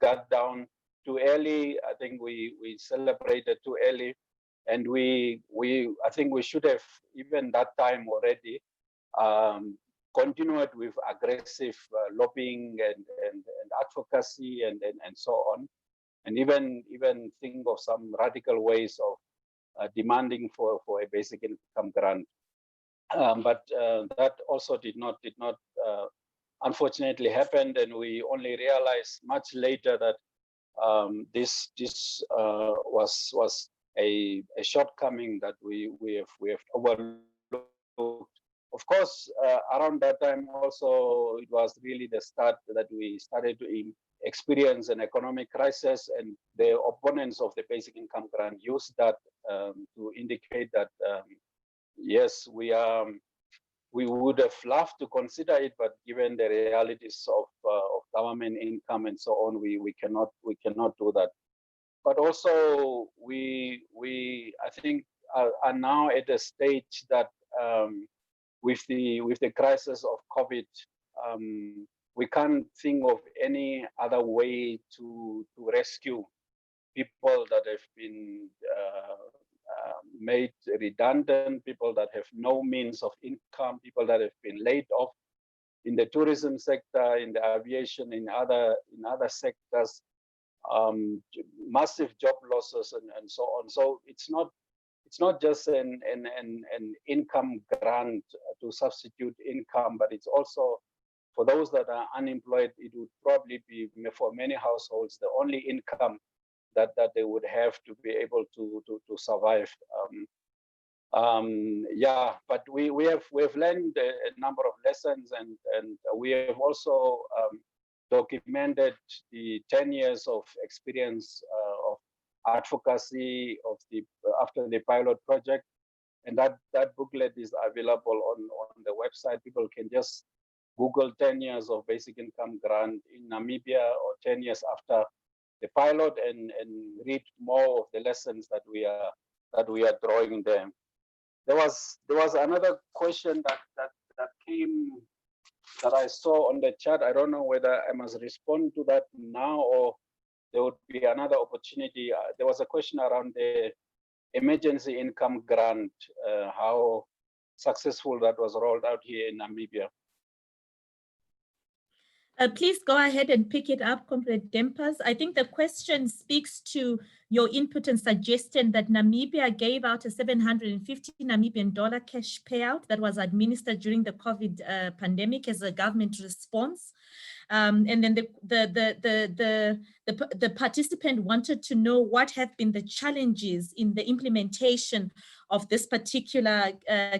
guard down too early. I think we celebrated too early, and I think we should have, even that time already, continued with aggressive lobbying and advocacy and so on, and even think of some radical ways of demanding for a basic income grant. But that also did not unfortunately happen, and we only realized much later that this was a shortcoming that we have overlooked. Of course, around that time also, it was really the start that we started to experience an economic crisis, and the opponents of the basic income grant used that to indicate that yes, we would have loved to consider it, but given the realities of government income and so on, we cannot do that. But also we I think are now at a stage that with the crisis of COVID, we can't think of any other way to rescue people that have been made redundant, people that have no means of income, people that have been laid off in the tourism sector, in the aviation, in other sectors, massive job losses and so on. So it's not just an income grant to substitute income, but it's also for those that are unemployed. It would probably be for many households the only income that they would have to be able to survive. Yeah, but we have learned a number of lessons, and we have also documented the 10 years of experience of advocacy of after the pilot project, and that booklet is available on the website. People can just Google 10 years of basic income grant in Namibia or 10 years after the pilot and read more of the lessons that we are drawing there. There was another question that came that I saw on the chat. I don't know whether I must respond to that now or there would be another opportunity. There was a question around the emergency income grant, how successful that was rolled out here in Namibia. Please go ahead and pick it up, ComradeDempers. I think the question speaks to your input and suggestion that Namibia gave out a 750 Namibian dollar cash payout that was administered during the COVID pandemic as a government response. And then the participant wanted to know what have been the challenges in the implementation of this particular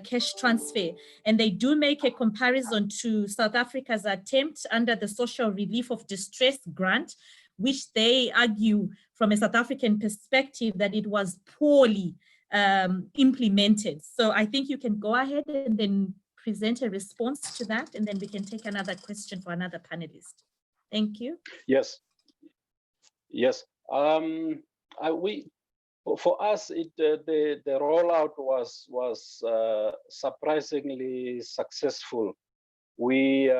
cash transfer. And they do make a comparison to South Africa's attempt under the Social Relief of Distress grant, which they argue from a South African perspective that it was poorly implemented. So I think you can go ahead and then present a response to that, and then we can take another question for another panelist. Thank you. Yes. Yes. For us, the rollout was surprisingly successful. The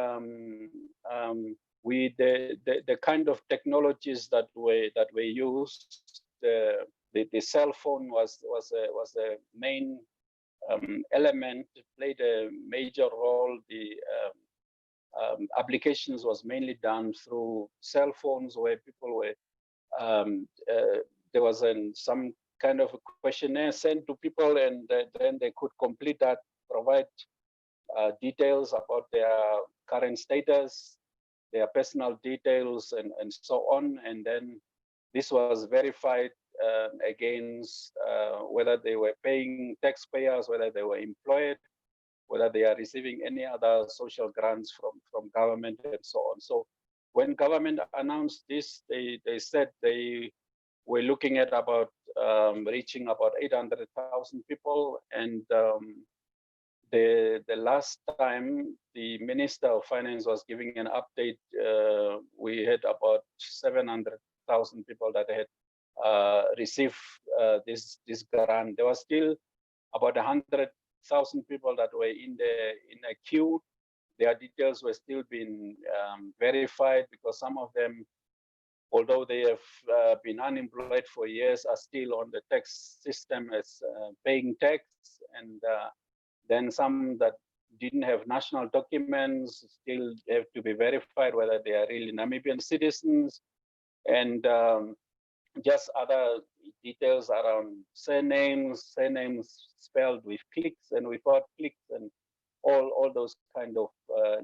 kind of technologies that we used, the cell phone was a main element, played a major role. The applications was mainly done through cell phones, where people were there was some kind of a questionnaire sent to people, and then they could complete that, provide details about their current status, their personal details, and so on. And then this was verified against whether they were paying taxpayers, whether they were employed, whether they are receiving any other social grants from government, and so on. So when government announced this, they said they were looking at about reaching about 800,000 people. And the last time the Minister of Finance was giving an update, we had about 700,000 people that had received this grant. There was still about 100,000 people that were in a queue. Their details were still being verified, because some of them, although they have been unemployed for years, are still on the tax system as paying tax. And then some that didn't have national documents still have to be verified whether they are really Namibian citizens, and just other details around surnames spelled with clicks and without clicks, and all those kind of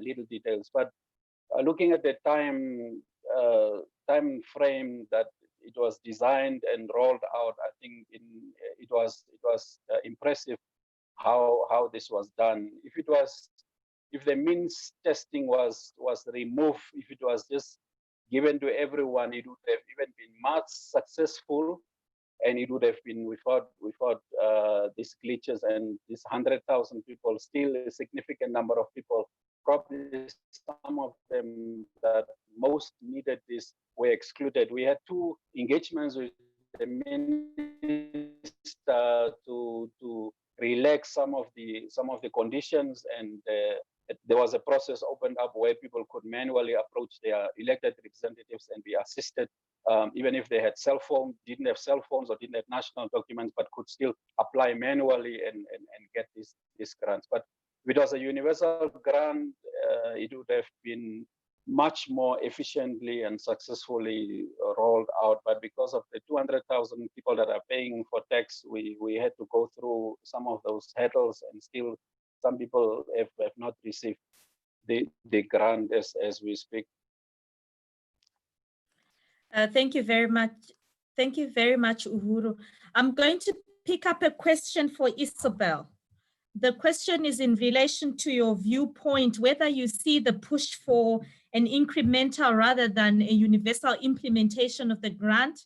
little details. But looking at the time frame that it was designed and rolled out, I think it was impressive how this was done. If the means testing was removed, if it was just given to everyone, it would have even been much successful, and it would have been without these glitches and these 100,000 people. Still a significant number of people, probably some of them that most needed this, were excluded. We had 2 engagements with the minister to relax some of the conditions and there was a process opened up where people could manually approach their elected representatives and be assisted, even if they had cell phones, didn't have cell phones or didn't have national documents, but could still apply manually and get these grants. But if it was a universal grant, it would have been much more efficiently and successfully rolled out. But because of the 200,000 people that are paying for tax, we had to go through some of those hurdles, and still some people have not received the grant as we speak. Thank you very much. Thank you very much, Uhuru. I'm going to pick up a question for Isobel. The question is in relation to your viewpoint, whether you see the push for an incremental rather than a universal implementation of the grant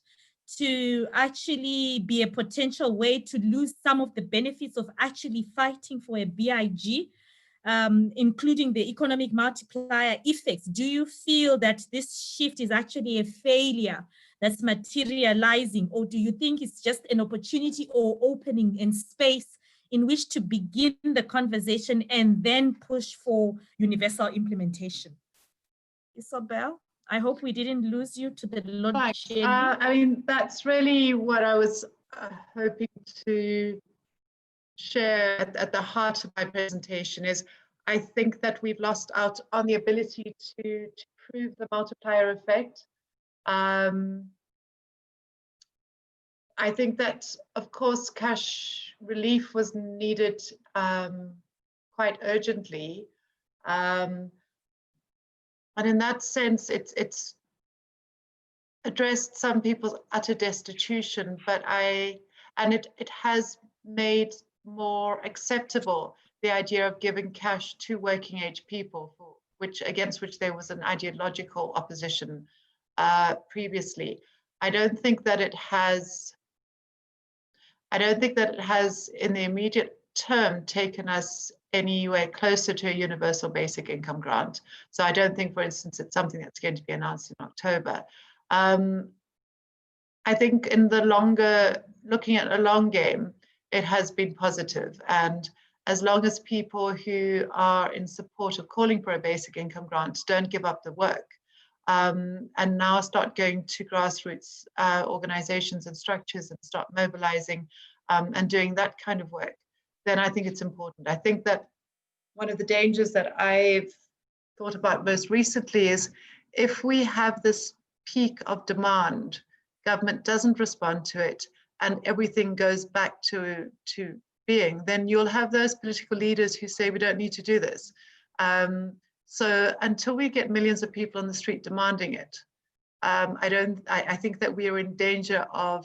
to actually be a potential way to lose some of the benefits of actually fighting for a BIG, including the economic multiplier effects. Do you feel that this shift is actually a failure that's materializing, or do you think it's just an opportunity or opening in space in which to begin the conversation and then push for universal implementation? Isobel, I hope we didn't lose you to the load shedding. I mean, that's really what I was hoping to share at the heart of my presentation is I think that we've lost out on the ability to prove the multiplier effect. I think that, of course, cash relief was needed quite urgently. And in that sense, it's addressed some people's utter destitution, but it has made more acceptable the idea of giving cash to working age people, against which there was an ideological opposition previously. I don't think that it has in the immediate term taken us anywhere closer to a universal basic income grant. So I don't think, for instance, it's something that's going to be announced in October. I think in the looking at a long game, it has been positive. And as long as people who are in support of calling for a basic income grant don't give up the work, and now start going to grassroots organizations and structures and start mobilizing and doing that kind of work, then I think it's important. I think that one of the dangers that I've thought about most recently is if we have this peak of demand, government doesn't respond to it, and everything goes back to being, then you'll have those political leaders who say we don't need to do this. So until we get millions of people on the street demanding it, I think that we are in danger of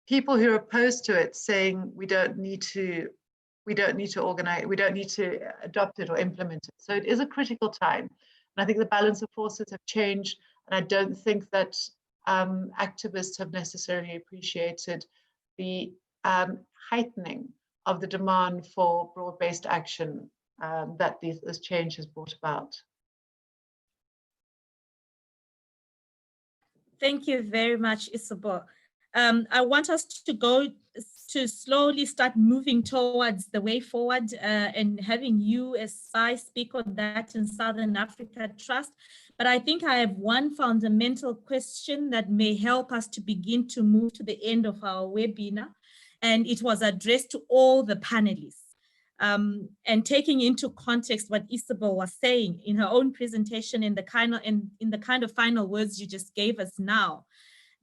people who are opposed to it saying we don't need to organize, we don't need to adopt it or implement it. So it is a critical time. And I think the balance of forces have changed. And I don't think that activists have necessarily appreciated the heightening of the demand for broad-based action that this change has brought about. Thank you very much, Isobel. I want us to slowly start moving towards the way forward and having you as SPII speak on that in Southern Africa Trust. But I think I have one fundamental question that may help us to begin to move to the end of our webinar. And it was addressed to all the panelists. And taking into context what Isobel was saying in her own presentation in the kind of final words you just gave us now,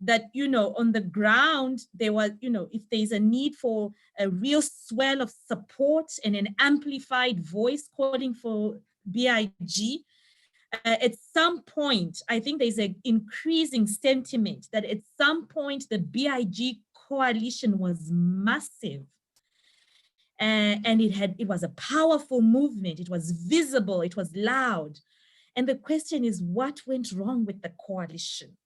that, on the ground, there was, if there's a need for a real swell of support and an amplified voice calling for BIG, at some point, I think there's an increasing sentiment that at some point the BIG coalition was massive. And it was a powerful movement. It was visible, it was loud. And the question is, what went wrong with the coalition?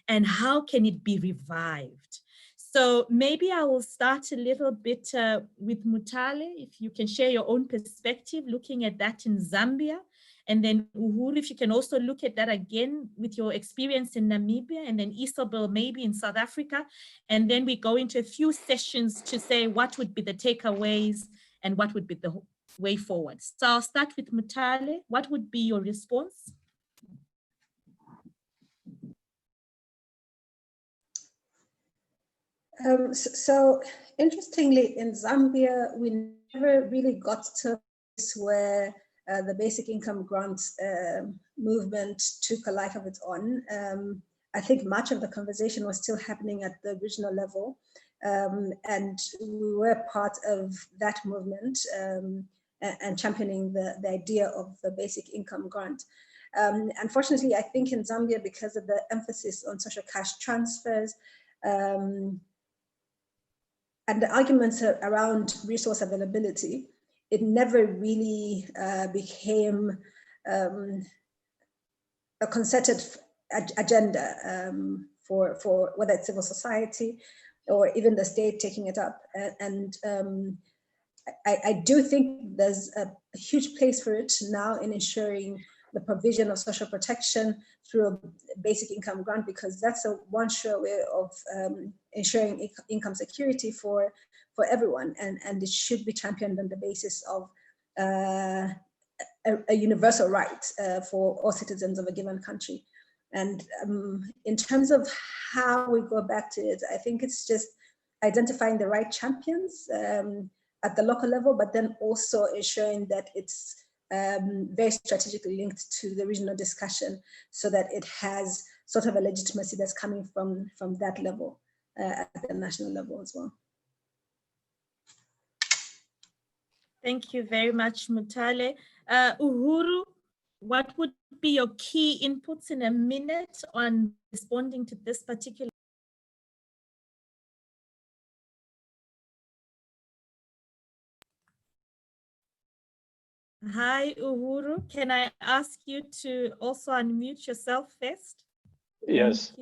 And how can it be revived? So maybe I will start a little bit with Mutale, if you can share your own perspective looking at that in Zambia. And then Uhuru, if you can also look at that again with your experience in Namibia, and then Isobel maybe in South Africa. And then we go into a few sessions to say what would be the takeaways and what would be the way forward. So I'll start with Mutale. What would be your response? So interestingly, in Zambia, we never really got to a place where the basic income grant movement took a life of its own. I think much of the conversation was still happening at the regional level, and we were part of that movement and championing the idea of the basic income grant. Unfortunately, I think in Zambia, because of the emphasis on social cash transfers, and the arguments around resource availability, it never really became a concerted agenda for whether it's civil society or even the state taking it up. And I do think there's a huge place for it now in ensuring the provision of social protection through a basic income grant, because that's one sure way of ensuring income security for everyone, and it should be championed on the basis of a universal right for all citizens of a given country. And in terms of how we go back to it, I think it's just identifying the right champions at the local level, but then also ensuring that it's very strategically linked to the regional discussion so that it has sort of a legitimacy that's coming from that level at the national level as well. Thank you very much, Mutale. Uhuru, what would be your key inputs in a minute on responding to this particular? Hi, Uhuru. Can I ask you to also unmute yourself first? Yes.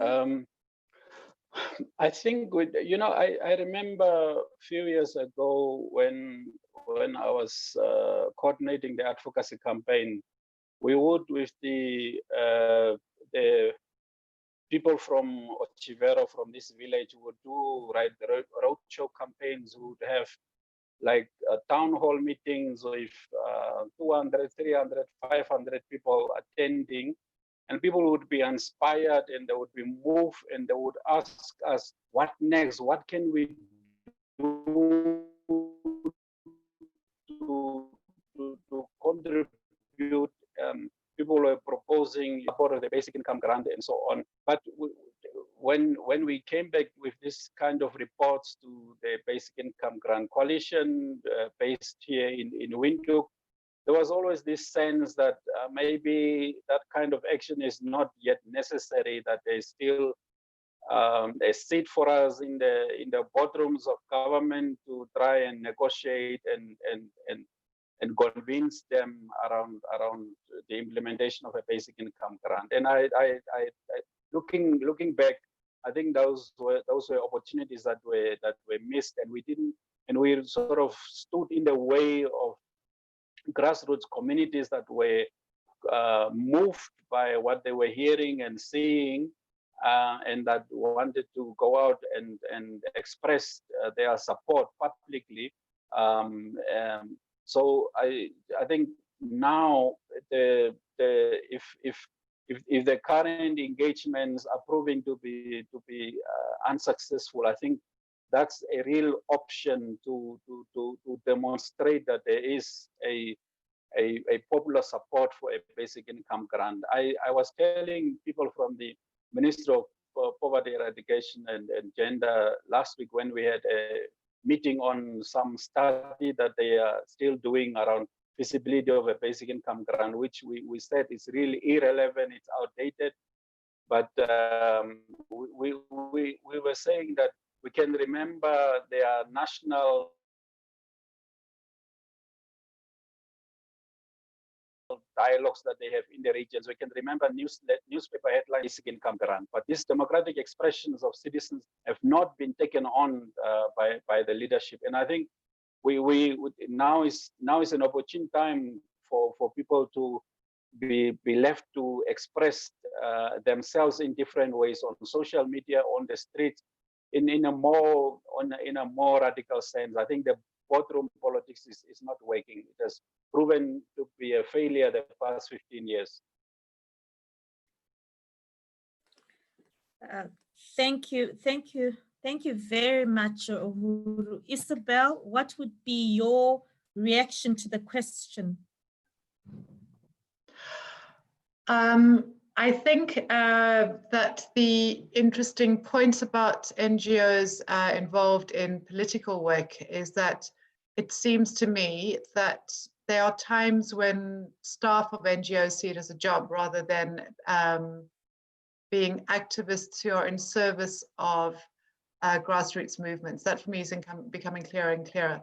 I think, I remember a few years ago when I was coordinating the advocacy campaign, we would, with the people from Ochivero, from this village, would do the roadshow campaigns, would have like town hall meetings with 200, 300, 500 people attending, and people would be inspired and they would be moved and they would ask us, what next? What can we do to contribute? People were proposing part of the basic income grant and so on. But when we came back with this kind of reports to the Basic Income Grant Coalition based here in Windhoek, there was always this sense that maybe that kind of action is not yet necessary, that there's still a seat for us in the boardrooms of government to try and negotiate and convince them around the implementation of a basic income grant. And I looking back, I think those were opportunities that were missed, and we sort of stood in the way of grassroots communities that were moved by what they were hearing and seeing, and that wanted to go out and express their support publicly. So I think now if the current engagements are proving to be unsuccessful, I think that's a real option to demonstrate that there is a popular support for a basic income grant. I was telling people from the Ministry of Poverty Eradication and Gender last week when we had a meeting on some study that they are still doing around feasibility of a basic income grant, which we said is really irrelevant, it's outdated. But we were saying that we can remember their national dialogues that they have in the regions. We can remember newspaper headlines, basic income grant, but these democratic expressions of citizens have not been taken on by the leadership. And I think now is an opportune time for people to be left to express themselves in different ways on social media, on the streets, in a more radical sense. I think boardroom politics is not working. It has proven to be a failure the past 15 years. Thank you very much, Uhuru. Isobel, what would be your reaction to the question? I think that the interesting points about NGOs involved in political work is that it seems to me that there are times when staff of NGOs see it as a job rather than being activists who are in service of grassroots movements. That for me is becoming clearer and clearer.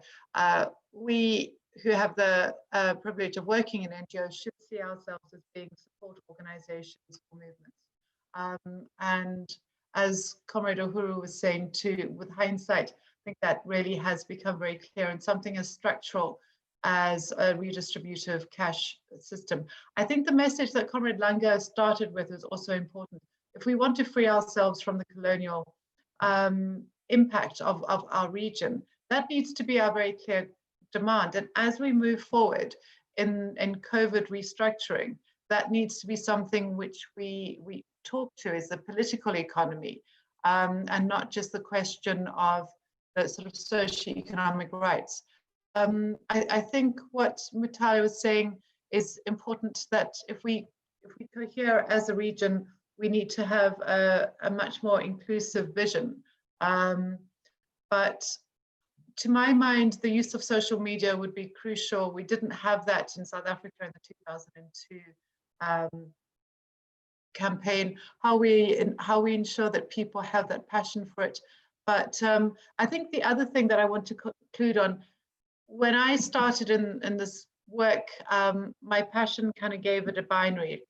We who have the privilege of working in NGOs should see ourselves as being support organizations for movements. And as Comrade Uhuru was saying too, with hindsight, I think that really has become very clear, and something as structural as a redistributive cash system. I think the message that Comrade Langa started with is also important. If we want to free ourselves from the colonial impact of our region, that needs to be our very clear demand. And as we move forward in COVID restructuring, that needs to be something which we talk to as the political economy, and not just the question of the sort of socioeconomic rights. I think what Mutale was saying is important, that if we cohere as a region, we need to have a much more inclusive vision. But to my mind, the use of social media would be crucial. We didn't have that in South Africa in the 2002 campaign. How we ensure that people have that passion for it. But I think the other thing that I want to conclude on, when I started in this work, my passion kind of gave it a binary.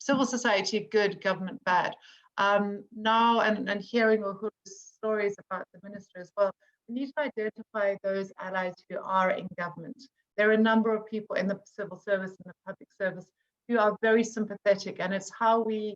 Civil society, good, government, bad. Now, and hearing Uhuru's stories about the minister as well, we need to identify those allies who are in government. There are a number of people in the civil service and the public service who are very sympathetic, and it's how we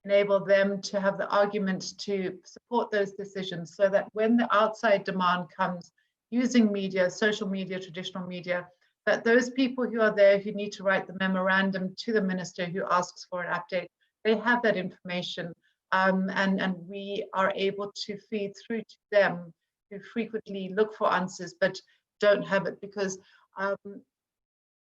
enable them to have the argument to support those decisions, so that when the outside demand comes, using media, social media, traditional media, that those people who are there who need to write the memorandum to the minister who asks for an update, they have that information, and we are able to feed through to them, who frequently look for answers but don't have it, because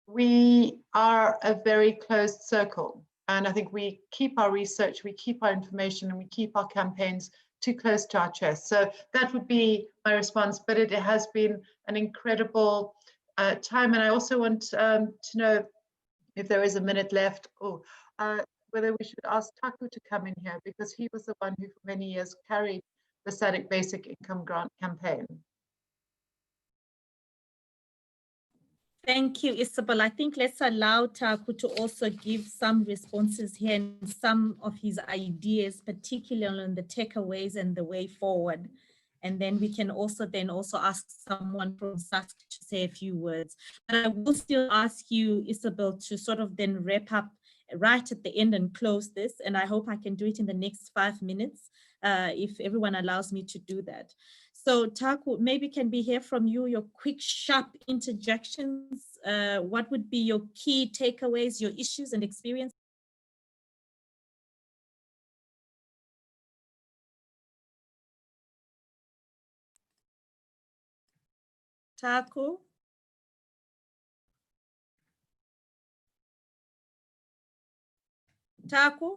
we are a very closed circle. And I think we keep our research, we keep our information, and we keep our campaigns too close to our chest. So that would be my response, but it has been an incredible time. And I also want to know, if there is a minute left, whether we should ask Taku to come in here, because he was the one who for many years carried the SADC Basic Income Grant campaign. Thank you, Isobel. I think let's allow Taku to also give some responses here and some of his ideas, particularly on the takeaways and the way forward. And then we can also ask someone from SADC to say a few words. But I will still ask you, Isobel, to sort of then wrap up right at the end and close this. And I hope I can do it in the next 5 minutes, if everyone allows me to do that. So Taku, maybe can we hear from you, your quick, sharp interjections? What would be your key takeaways, your issues and experience? Taku? Taku?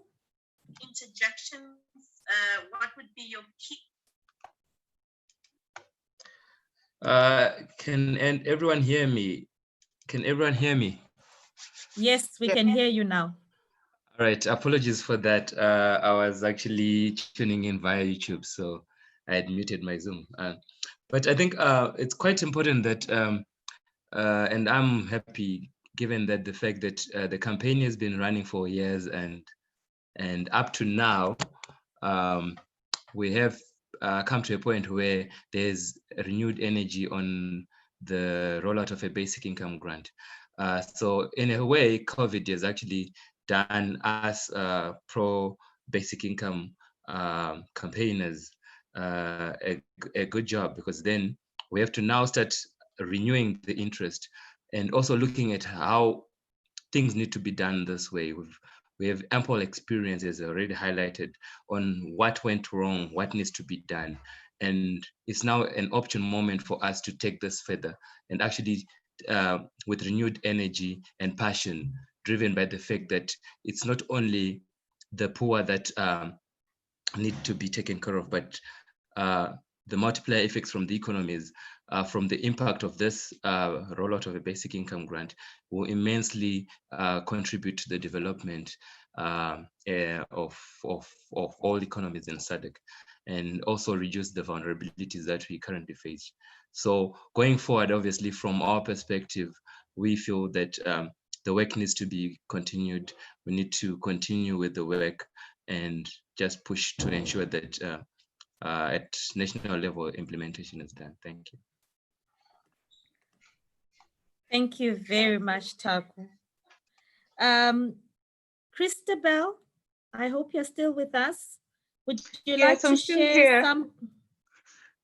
Interjections, what would be your key? Can everyone hear me? Can everyone hear me? Yes, we can hear you now. All right, apologies for that. I was actually tuning in via YouTube, so I had muted my Zoom. But I think it's quite important that, and I'm happy given that the fact that the campaign has been running for years, and up to now, we have come to a point where there's renewed energy on the rollout of a basic income grant. So in a way, COVID has actually done us pro basic income campaigners a good job, because then we have to now start renewing the interest, and also looking at how things need to be done this way. We have ample experience, as already highlighted, on what went wrong, what needs to be done. And it's now an option moment for us to take this further and actually with renewed energy and passion, driven by the fact that it's not only the poor that need to be taken care of, but the multiplier effects from the economies, from the impact of this rollout of a basic income grant will immensely contribute to the development of all economies in SADC, and also reduce the vulnerabilities that we currently face. So going forward, obviously, from our perspective, we feel that the work needs to be continued. We need to continue with the work and just push to ensure that at national level implementation is done. Thank you. Thank you very much, Taku. Christabel, I hope you're still with us. Would you like to share some?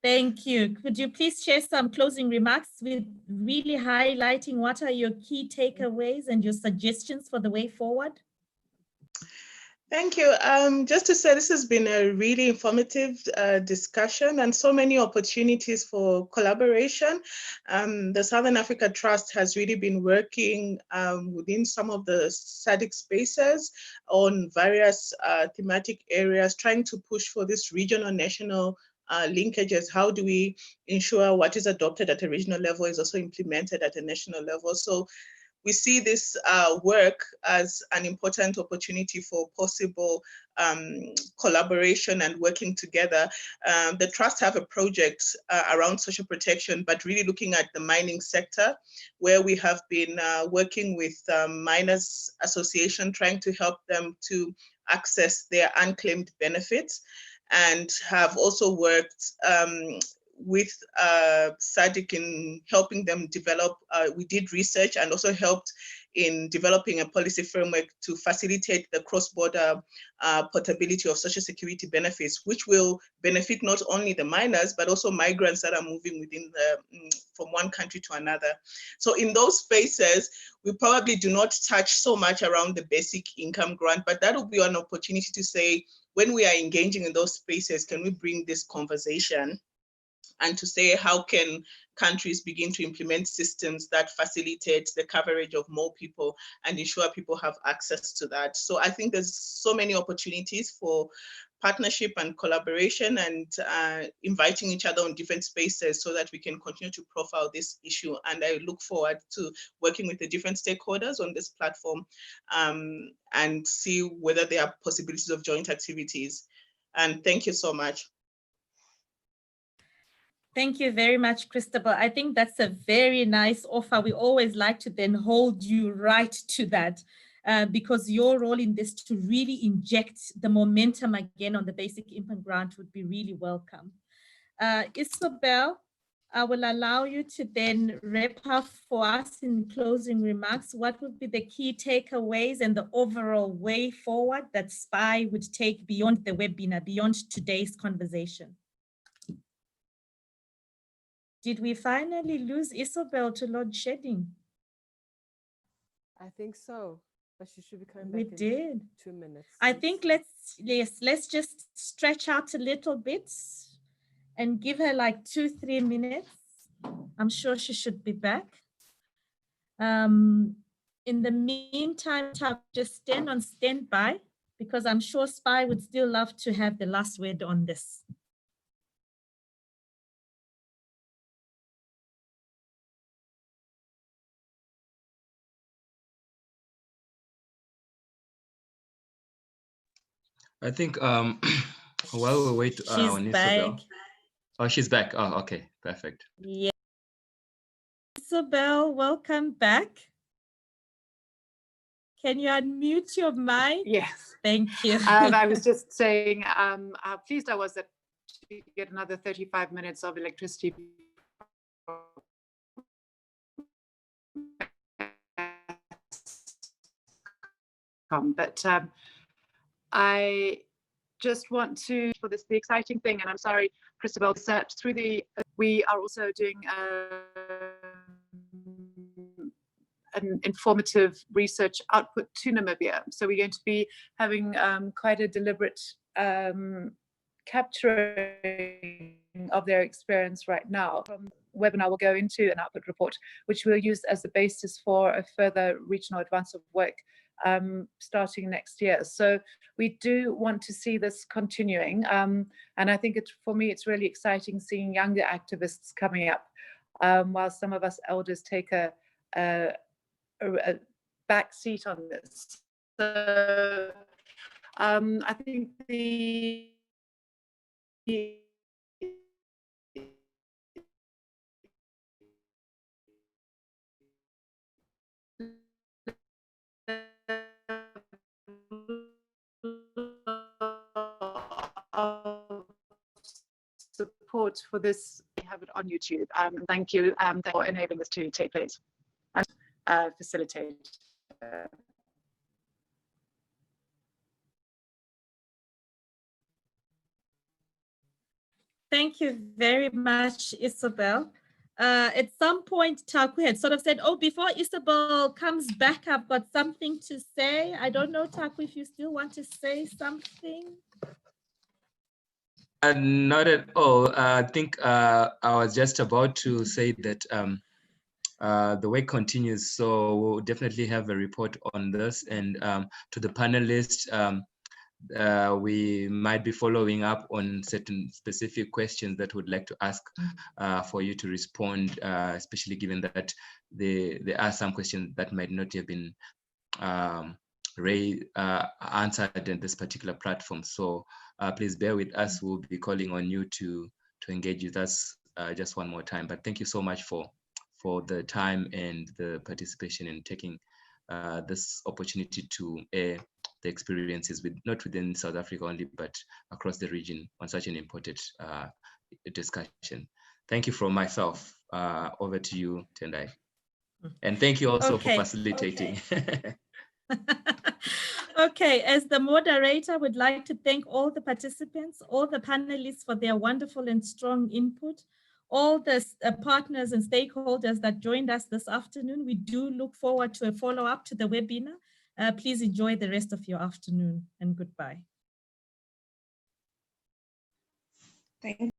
Thank you. Could you please share some closing remarks with really highlighting what are your key takeaways and your suggestions for the way forward? Thank you. Just to say, this has been a really informative discussion and so many opportunities for collaboration. The Southern Africa Trust has really been working within some of the SADC spaces on various thematic areas, trying to push for this regional national linkages. How do we ensure what is adopted at a regional level is also implemented at a national level? So we see this work as an important opportunity for possible collaboration and working together. The Trust have a project around social protection, but really looking at the mining sector, where we have been working with Miners Association, trying to help them to access their unclaimed benefits, and have also worked with SADC in helping them develop. We did research and also helped in developing a policy framework to facilitate the cross-border portability of social security benefits, which will benefit not only the miners, but also migrants that are moving within from one country to another. So in those spaces, we probably do not touch so much around the basic income grant, but that will be an opportunity to say, when we are engaging in those spaces, can we bring this conversation and to say, how can countries begin to implement systems that facilitate the coverage of more people and ensure people have access to that? So I think there's so many opportunities for partnership and collaboration, and inviting each other on different spaces so that we can continue to profile this issue. And I look forward to working with the different stakeholders on this platform and see whether there are possibilities of joint activities. And thank you so much. Thank you very much, Christabel. I think that's a very nice offer. We always like to then hold you right to that because your role in this to really inject the momentum again on the basic income grant would be really welcome. Isobel, I will allow you to then wrap up for us in closing remarks. What would be the key takeaways and the overall way forward that SPII would take beyond the webinar, beyond today's conversation? Did we finally lose Isobel to load shedding? I think so, but she should be coming back in 2 minutes. I think let's just stretch out a little bit and give her like 2-3 minutes. I'm sure she should be back. In the meantime, just stand on standby because I'm sure SPII would still love to have the last word on this. I think while we wait on Isobel. Oh, she's back. Oh, okay, perfect. Yeah. Isobel, welcome back. Can you unmute your mic? Yes. Thank you. I was just saying how pleased I was that to get another 35 minutes of electricity. But I just want to, for this, the exciting thing, and I'm sorry, Christabel, that through the, we are also doing an informative research output to Namibia. So we're going to be having quite a deliberate capturing of their experience right now. From webinar, we'll go into an output report, which we'll use as the basis for a further regional advance of work starting next year. So we do want to see this continuing. And I think for me, it's really exciting seeing younger activists coming up, while some of us elders take a back seat on this. So I think the support for this, we have it on YouTube. Thank you for enabling this to take place and facilitate. Thank you very much, Isobel. At some point, Taku had sort of said, oh, before Isobel comes back, I've got something to say. I don't know, Taku, if you still want to say something. Not at all. I think I was just about to say that the work continues, so we'll definitely have a report on this. And to the panelists, we might be following up on certain specific questions that we'd like to ask for you to respond, especially given that there are some questions that might not have been answered in this particular platform. So please bear with us. We'll be calling on you to engage with us just one more time. But thank you so much for the time and the participation in taking this opportunity to air the experiences not within South Africa only, but across the region on such an important discussion. Thank you from myself. Over to you, Tendai. And thank you also for facilitating. Okay. Okay, as the moderator, would like to thank all the participants, all the panelists for their wonderful and strong input, all the partners and stakeholders that joined us this afternoon. We do look forward to a follow-up to the webinar. Please enjoy the rest of your afternoon, and goodbye. Thank you.